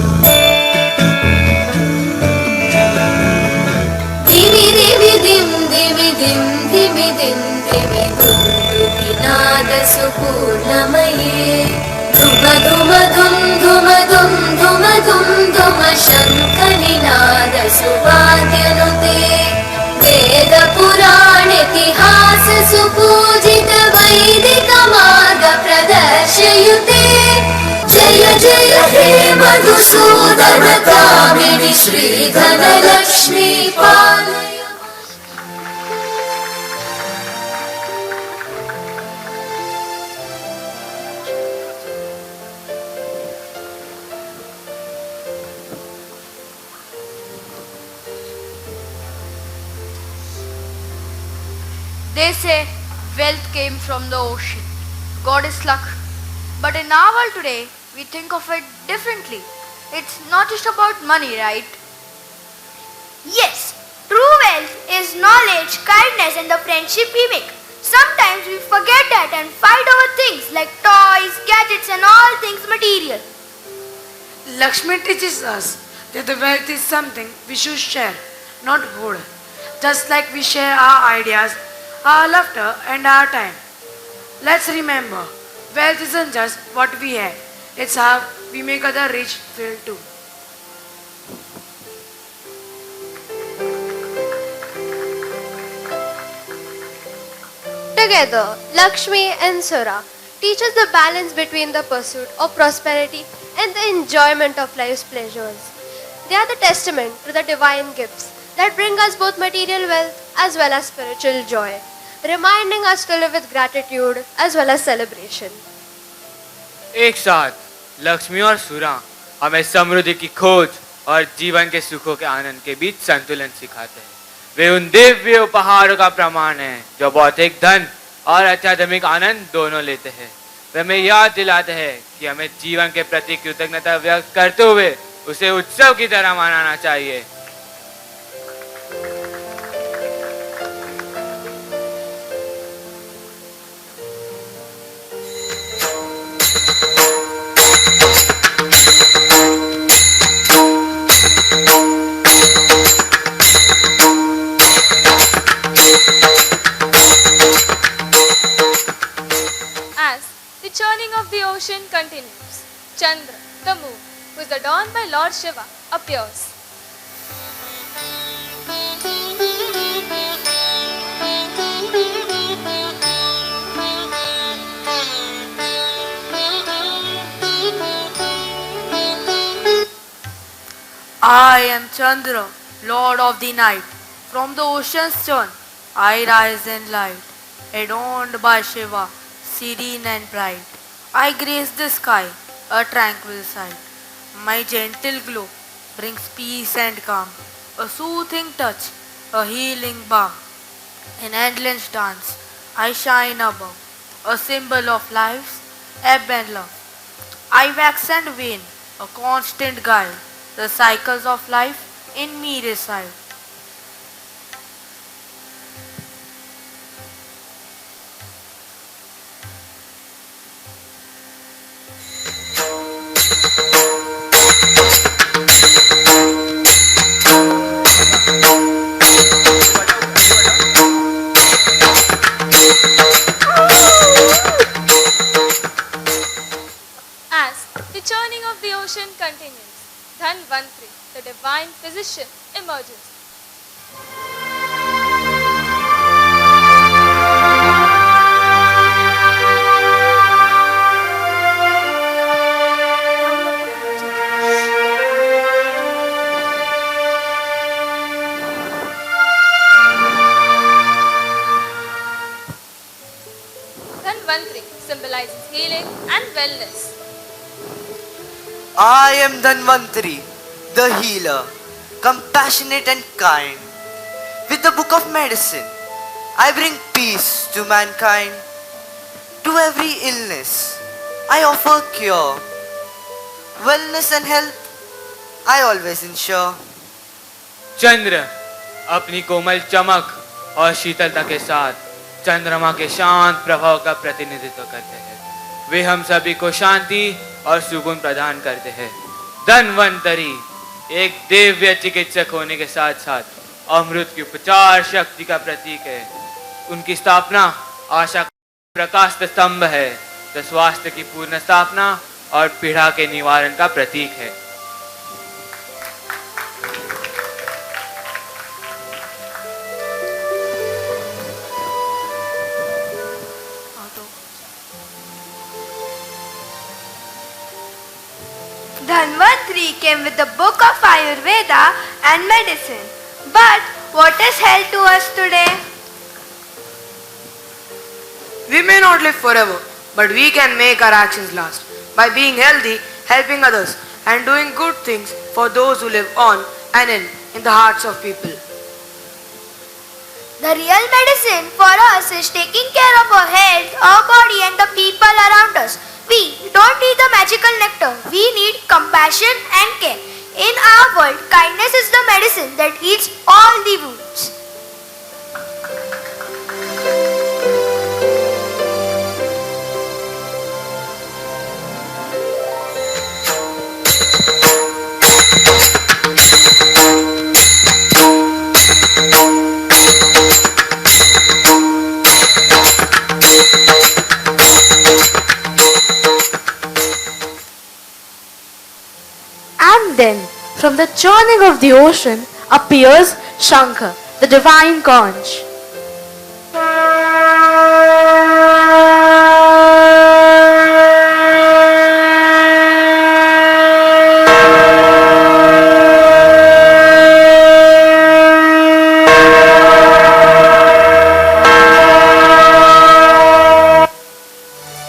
दिवि दिवि दिं दिवि दिं दिवि दिं दिवि दुं दुविनादसुपूर्णमये धुम धुम धुं धुम धुं धुम धुं धुम शङ्खनिनादसुवाद्यनुते वेदपुराणेतिहास सुपूजित वैदिक मार्ग प्रदर्शयुते जय जय हे मधुसूदन कामिनि श्रीधनलक्ष्मी पालय They say wealth came from the ocean. God is luck. But in our world today, we think of it differently. It's not just about money, right? Yes, true wealth is knowledge, kindness, and the friendship we make. Sometimes we forget that and fight over things like toys, gadgets, and all things material. Lakshmi teaches us that the wealth is something we should share, not hoard. Just like we share our ideas, our laughter, and our time. Let's remember, wealth isn't just what we have, it's how we make other rich feel too. Together, Lakshmi and Sura teach us the balance between the pursuit of prosperity and the enjoyment of life's pleasures. They are the testament to the divine gifts that bring us both material wealth as well as spiritual joy, reminding us to live with gratitude as well as celebration. एक साथ लक्ष्मी और सुरा हमें समृद्धि की खोज और जीवन के सुखों के आनंद के बीच संतुलन सिखाते हैं। वे उन दिव्य उपहारों का प्रमाण है जो भौतिक धन और आध्यात्मिक आनंद दोनों लेते हैं। वे हमें याद दिलाते हैं कि हमें जीवन के प्रति कृतज्ञता व्यक्त करते हुए उसे उत्सव की तरह मनाना चाहिए। As the churning of the ocean continues, Chandra, the moon, who is adorned by Lord Shiva, appears. I am Chandra, Lord of the night. From the ocean's stern, I rise in light, adorned by Shiva, serene and bright. I grace the sky, a tranquil sight. My gentle glow brings peace and calm, a soothing touch, a healing balm. In endless dance, I shine above, a symbol of life's ebb and love. I wax and wane, a constant guide. The cycles of life in me reside. continues. Dhanvantri, the divine physician, emerges. Dhanvantri symbolizes healing and wellness. I am Dhanvantri, the healer, compassionate and kind. With the book of medicine, I bring peace to mankind. To every illness, I offer cure. Wellness and health, I always ensure. चंद्र अपनी कोमल चमक और शीतलता के साथ चंद्रमा के शांत प्रभाव का प्रतिनिधित्व करते हैं। वे हम सभी को शांति और सुकून प्रदान करते हैं। धन्वंतरी एक दिव्य चिकित्सक होने के साथ साथ अमृत की उपचार शक्ति का प्रतीक है। उनकी स्थापना आशा का प्रकाश स्तंभ है, तो स्वास्थ्य की पूर्ण स्थापना और पीड़ा के निवारण का प्रतीक है। Dhanvantri came with the book of Ayurveda and medicine. But what is health to us today? We may not live forever, but we can make our actions last by being healthy, helping others, and doing good things for those who live on and in the hearts of people. The real medicine for us is taking care of our health, our body, and the people around us. We don't need the magical nectar. We need compassion and care. In our world, kindness is the medicine that heals all the wounds. And then, from the churning of the ocean, appears Shankar, the divine conch.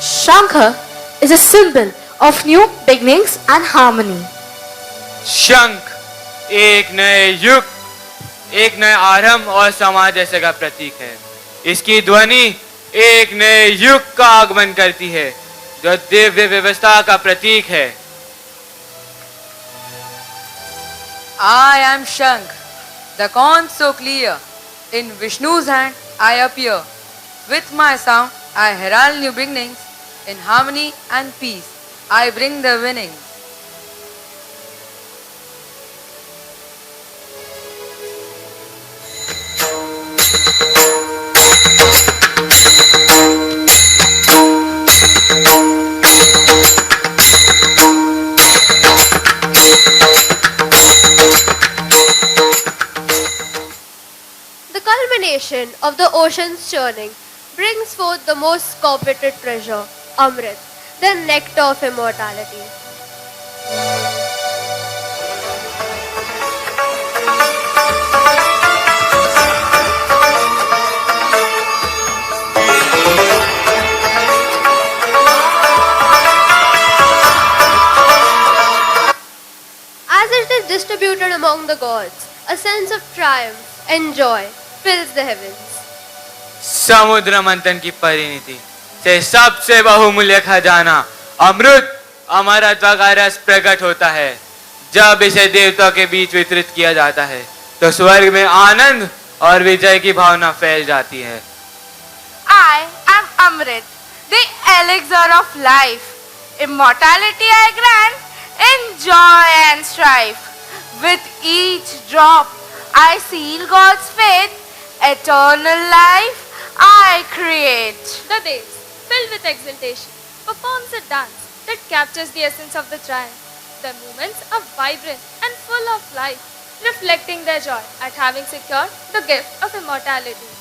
Shankar is a symbol of new beginnings and harmony. शंख एक नए युग, एक नए आरंभ और समाज जैसे का प्रतीक है। इसकी ध्वनि एक नए युग का आगमन करती है, जो दिव्य व्यवस्था का प्रतीक है। I am Shank, the conch so clear. In Vishnu's hand I appear. With my sound I herald new beginnings. In harmony and peace I bring the winnings. The culmination of the ocean's churning brings forth the most coveted treasure, Amrit, the nectar of immortality. As it is distributed among the gods, a sense of triumph and joy fills the heavens. समुद्र मंथन की परिणति से सबसे बहुमूल्य खजाना अमृत अमरत्व का रस प्रकट होता है। जब इसे देवताओं के बीच वितरित किया जाता है तो स्वर्ग में आनंद और विजय की भावना फैल जाती है। I am Amrit, the elixir of life. Immortality I grant in joy and strife. With each drop I seal God's faith, eternal life I create. The Devs, filled with exultation, performs a dance that captures the essence of the triumph. Their movements are vibrant and full of life, reflecting their joy at having secured the gift of immortality.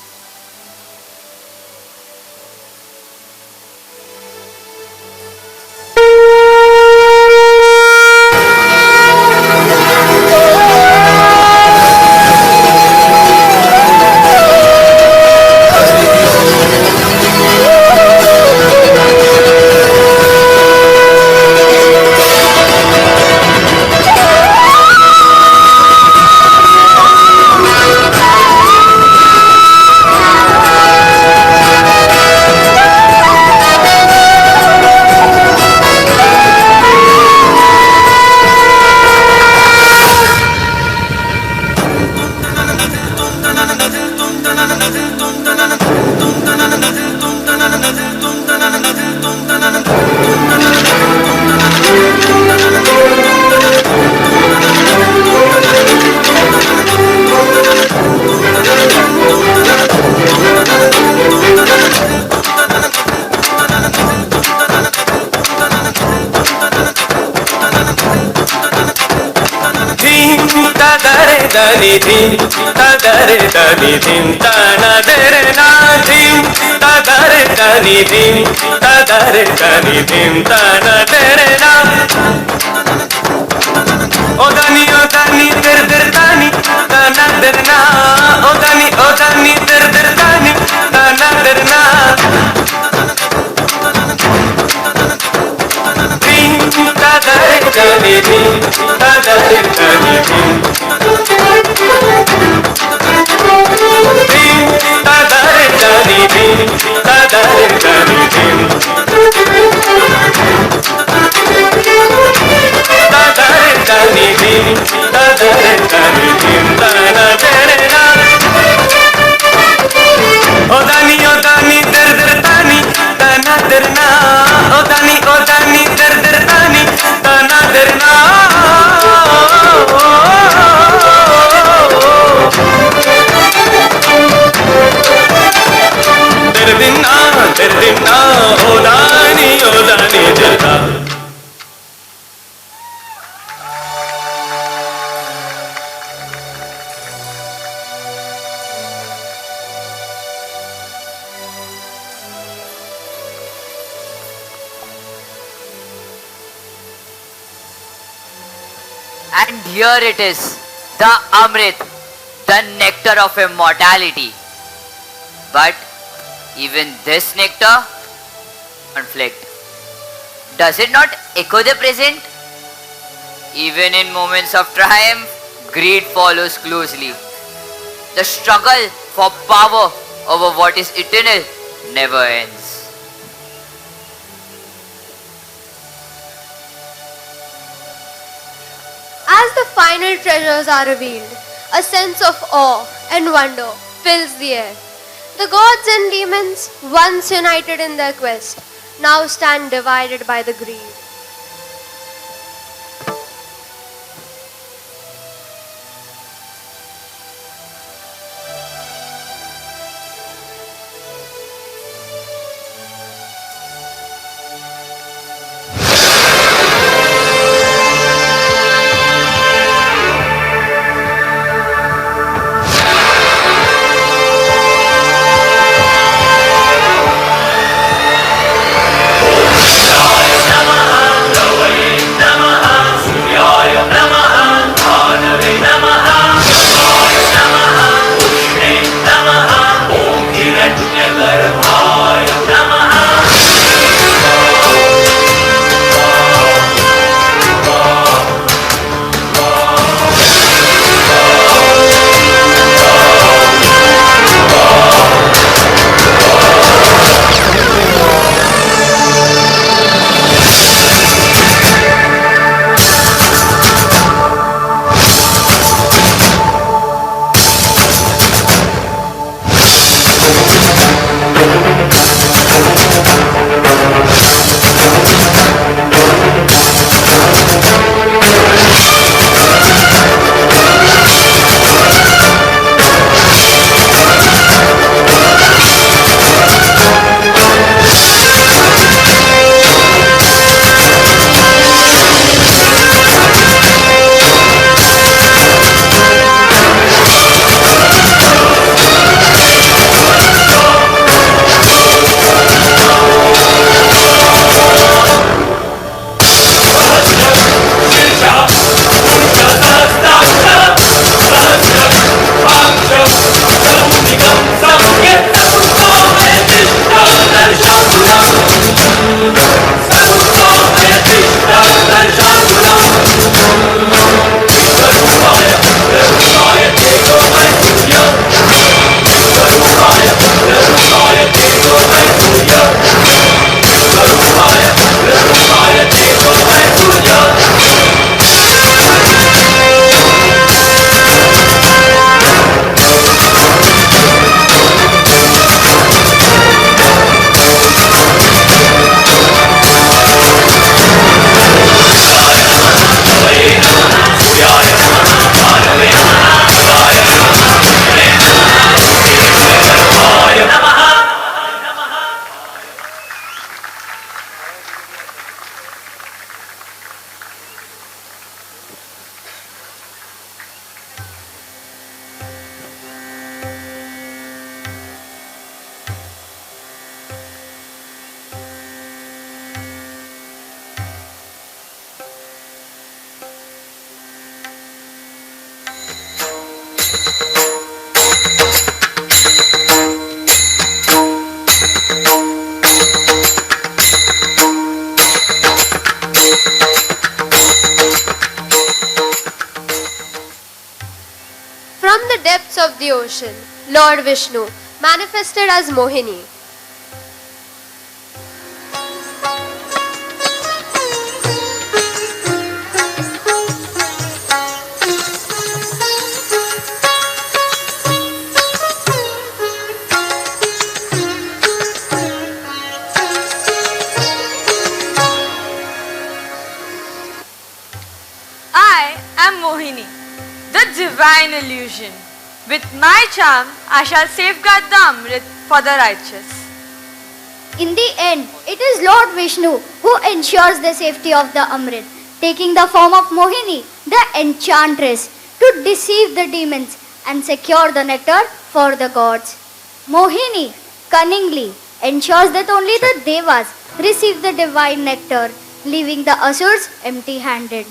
dani dim tadare dani dim tana dere na dim tadare dani dim tadare dani dim tana dere na o dani der der dani tana der na o dani der der dani tana der na dim tadare dani dim tadare dani dim tadare dani dim tadare dani dim tadare dani dim tadare dani dim tana dere na o dani der der dani tana der na o dani der der dani tana der na Derdinna, odani derda. And here it is, the Amrit, the nectar of immortality. But even this nectar, conflict. Does it not echo the present? Even in moments of triumph, greed follows closely. The struggle for power over what is eternal never ends. As the final treasures are revealed, a sense of awe and wonder fills the air. The gods and demons, once united in their quest, now stand divided by the greed. Namah of the ocean, Lord Vishnu, manifested as Mohini. I am Mohini, the divine illusion. With my charm, I shall safeguard the Amrit for the righteous. In the end, it is Lord Vishnu who ensures the safety of the Amrit, taking the form of Mohini, the enchantress, to deceive the demons and secure the nectar for the gods. Mohini cunningly ensures that only the Devas receive the divine nectar, leaving the Asurs empty-handed.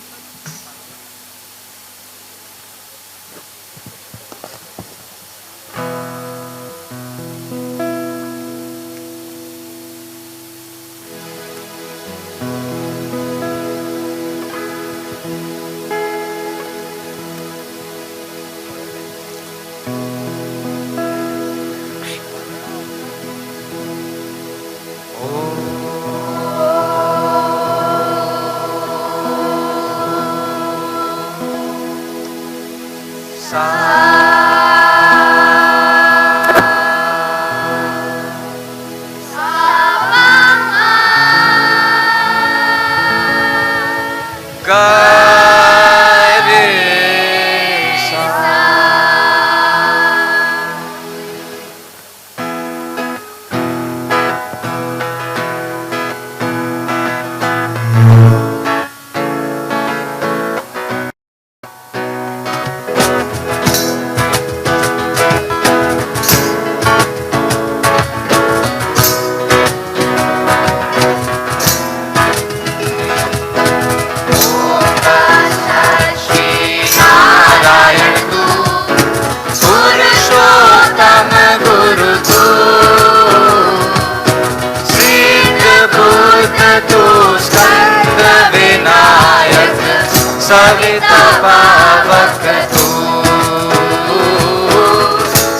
Savita पावक तू,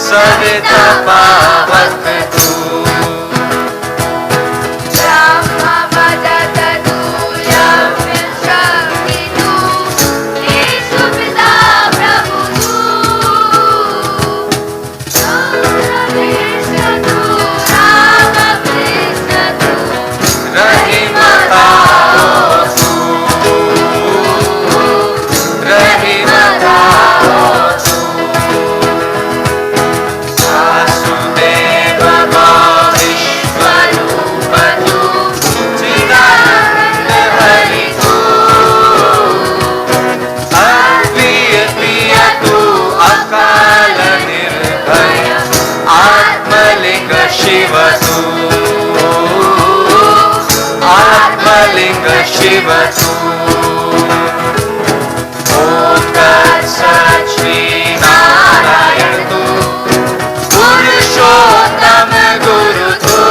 सविता पावक तू। शिव तू, आत्मलिंग शिव तू। ओम तत्सत् श्री नारायण तू, पुरुषोत्तम गुरु तू,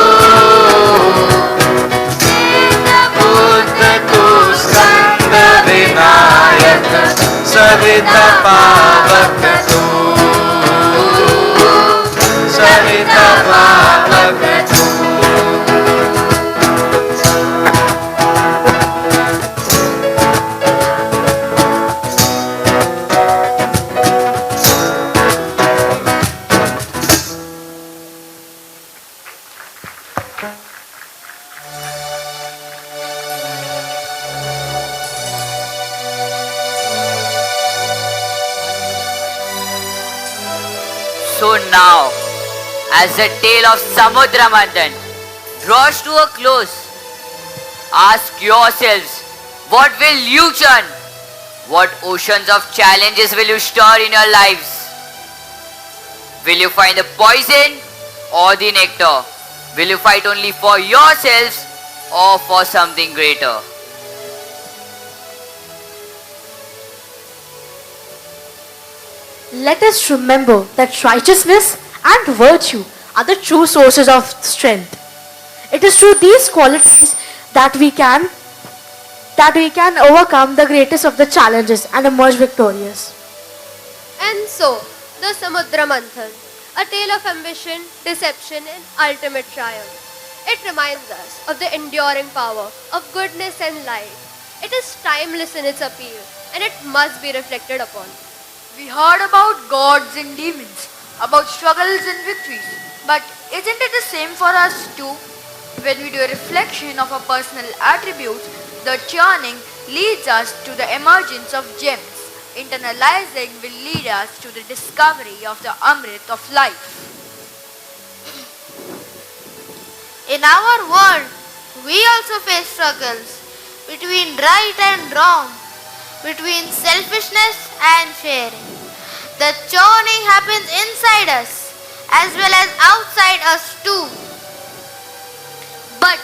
बुद्ध तू, स्कंद विनायक, सविता पावक तू, सविता पावक तू। So now, as the tale of Samudra Manthan draws to a close, ask yourselves, what will you churn? What oceans of challenges will you store in your lives? Will you find the poison or the nectar? Will you fight only for yourselves or for something greater? Let us remember that righteousness and virtue are the true sources of strength. It is through these qualities that we can overcome the greatest of the challenges and emerge victorious. And so, the Samudra Manthan, a tale of ambition, deception, and ultimate triumph. It reminds us of the enduring power of goodness and light. It is timeless in its appeal, and it must be reflected upon. We heard about gods and demons, about struggles and victories, but isn't it the same for us too? When we do a reflection of our personal attributes, the churning leads us to the emergence of gems. Internalizing will lead us to the discovery of the Amrit of life. In our world, we also face struggles between right and wrong, between selfishness and sharing. The churning happens inside us as well as outside us too. But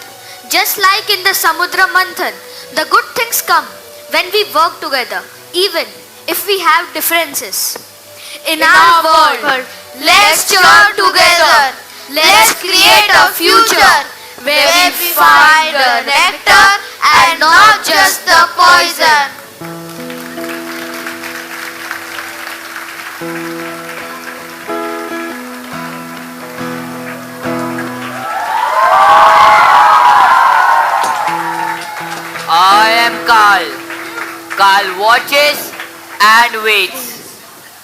just like in the Samudra Manthan, the good things come when we work together, even if we have differences. In our world, let's churn together. Let's create a future where we find the nectar and not just the poison. I am Kal. Kal watches and waits.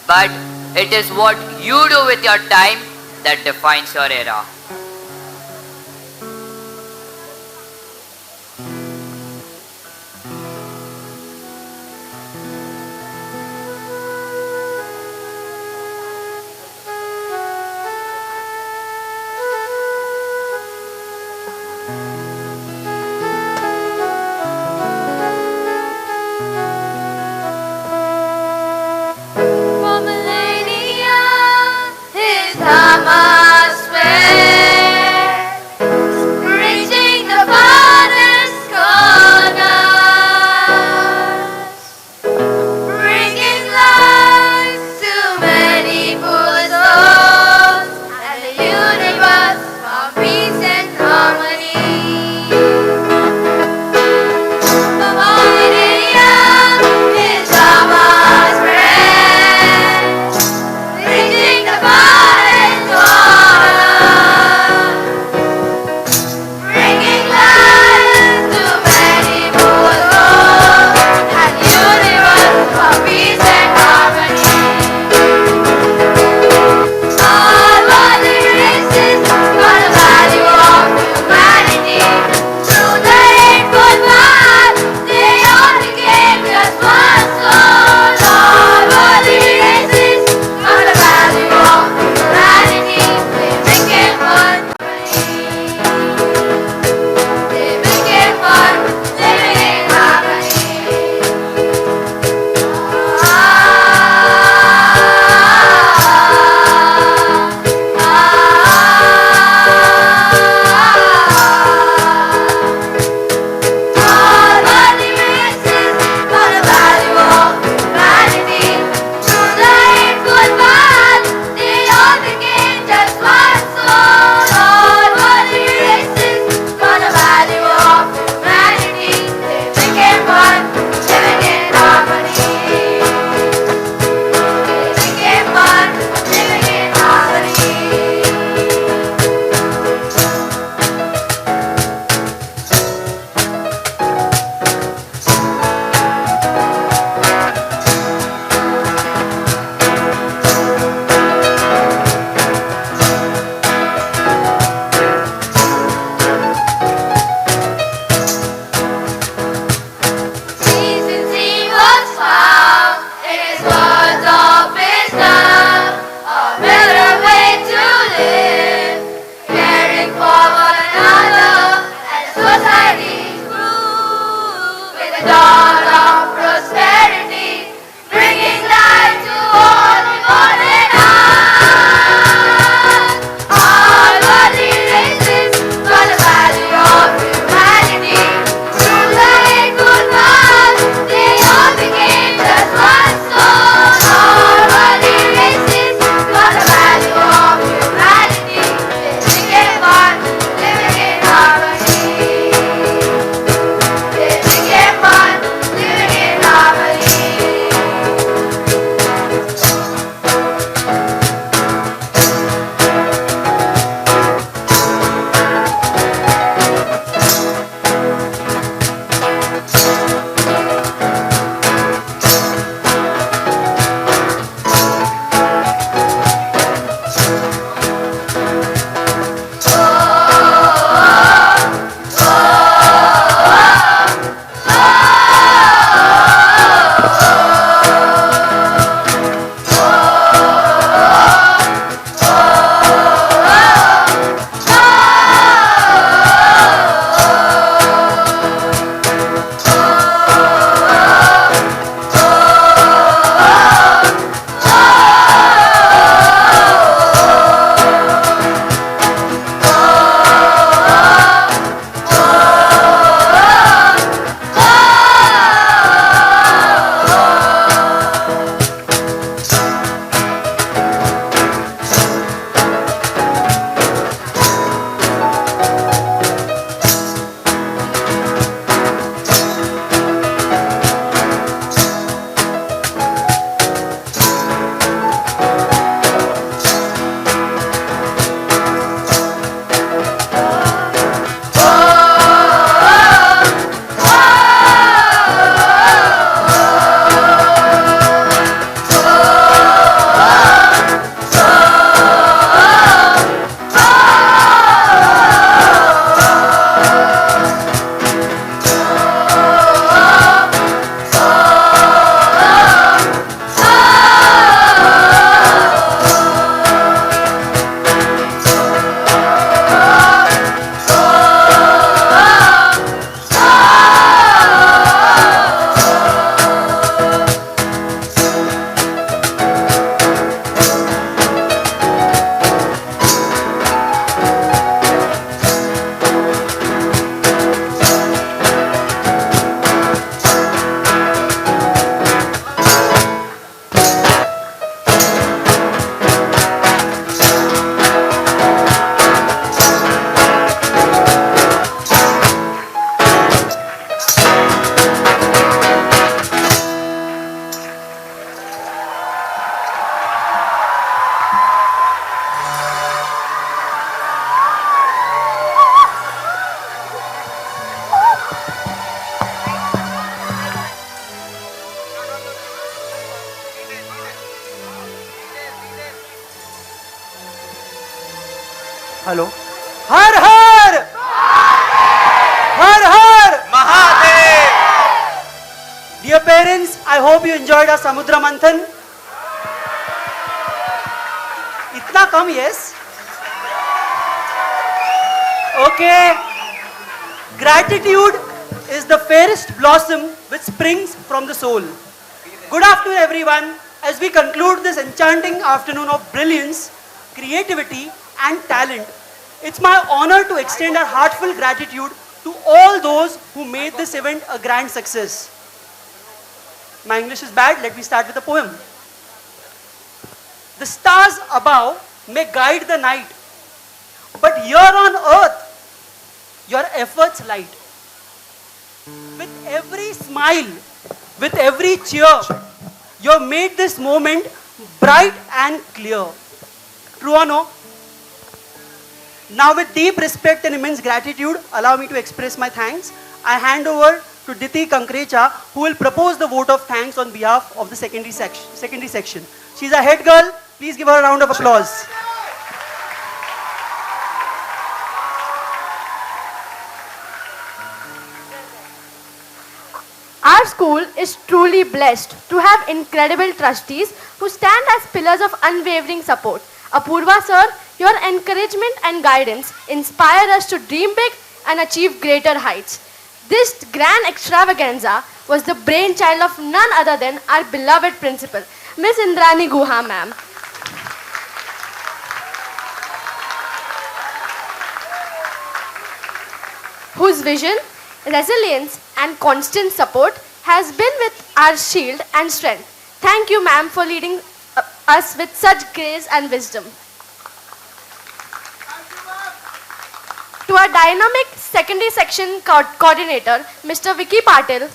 But it is what you do with your time that defines your era. Reaching the farthest corners, bringing life to many poor souls, and the universe found peace and harmony. Mamoidia is Rama's friend, reaching the farthest corners. Hello. Har Har! Har Har! Mahadev! Dear parents, I hope you enjoyed our Samudra Manthan. Itna kam, yes? Okay. Gratitude is the fairest blossom which springs from the soul. Good afternoon, everyone. As we conclude this enchanting afternoon of brilliance, creativity, and talent, it's my honor to extend our heartfelt gratitude to all those who made this event a grand success. My English is bad. Let me start with a poem. The stars above may guide the night, but here on earth, your efforts light. With every smile, with every cheer, you have made this moment bright and clear. True or no? Now with deep respect and immense gratitude, allow me to express my thanks. I hand over to Diti Kankrecha, who will propose the vote of thanks on behalf of the secondary section. She's a head girl. Please give her a round of applause. Our school is truly blessed to have incredible trustees who stand as pillars of unwavering support. Apurva sir, your encouragement and guidance inspire us to dream big and achieve greater heights. This grand extravaganza was the brainchild of none other than our beloved principal, Miss Indrani Guha ma'am. Whose vision, resilience and constant support has been with our shield and strength. Thank you, ma'am, for leading us with such grace and wisdom. To our dynamic secondary section coordinator, Mr. Vicky Patil,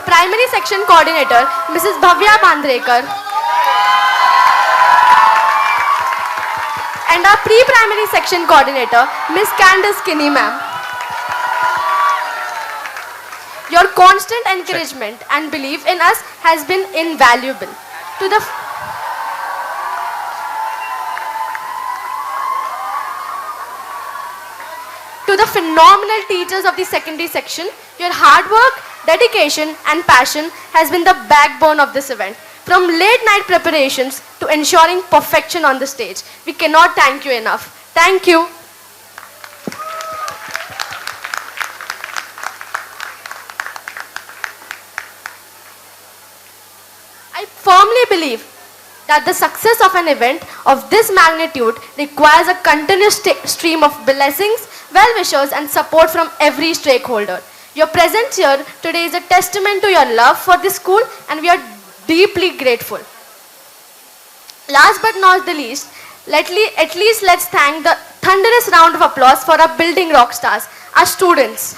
Primary section coordinator, Mrs. Bhavya Bandrekar, and our pre-primary section coordinator, Miss Candice Kinney ma'am. Your constant encouragement and belief in us has been invaluable. To the phenomenal teachers of the secondary section, your hard work, dedication and passion has been the backbone of this event. From late night preparations to ensuring perfection on the stage, we cannot thank you enough. Thank you. I firmly believe that the success of an event of this magnitude requires a continuous stream of blessings, well-wishers and support from every stakeholder. Your presence here today is a testament to your love for this school and we are deeply grateful. Last but not the least, let's thank the thunderous round of applause for our building rock stars, our students.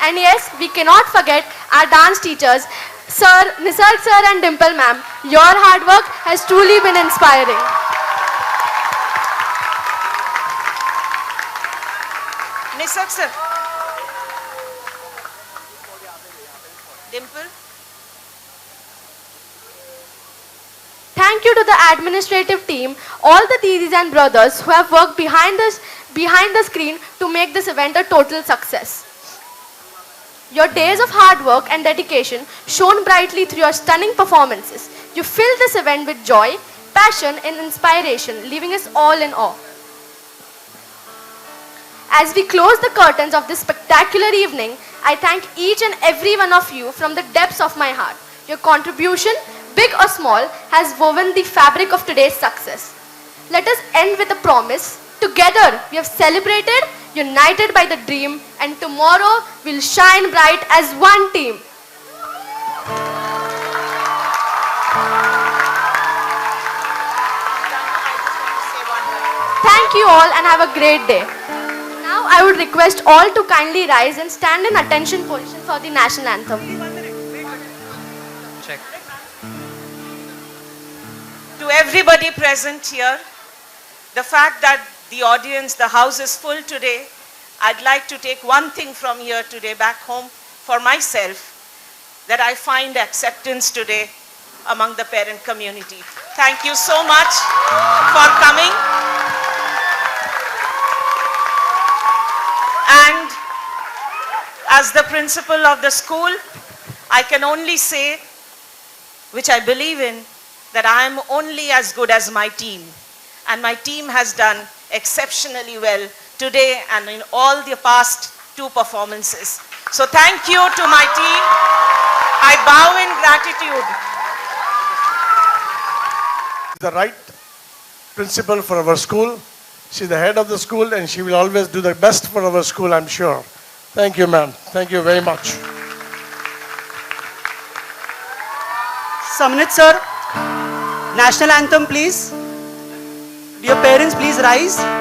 And yes, we cannot forget our dance teachers, Sir, Nisarg sir and Dimple ma'am. Your hard work has truly been inspiring. Nisarg sir. Dimple. Thank you to the administrative team, all the Didis and brothers who have worked behind the screen to make this event a total success. Your days of hard work and dedication shone brightly through your stunning performances. You filled this event with joy, passion and inspiration, leaving us all in awe. As we close the curtains of this spectacular evening, I thank each and every one of you from the depths of my heart. Your contribution, big or small, has woven the fabric of today's success. Let us end with a promise. Together, we have celebrated, united by the dream, and tomorrow we'll shine bright as one team. Thank you all and have a great day. Now I would request all to kindly rise and stand in attention position for the national anthem. Check. to everybody present here, the fact that the audience, the house is full today, I'd like to take one thing from here today back home for myself, that I find acceptance today among the parent community. Thank you so much for coming. And as the principal of the school, I can only say, which I believe in, that I am only as good as my team. And my team has done exceptionally well today and in all the past 2 performances. So thank you to my team. I bow in gratitude. The right principal for our school. She's the head of the school and she will always do the best for our school, I'm sure. Thank you, ma'am. Thank you very much. Samnit sir, national anthem please. Dear parents, please rise.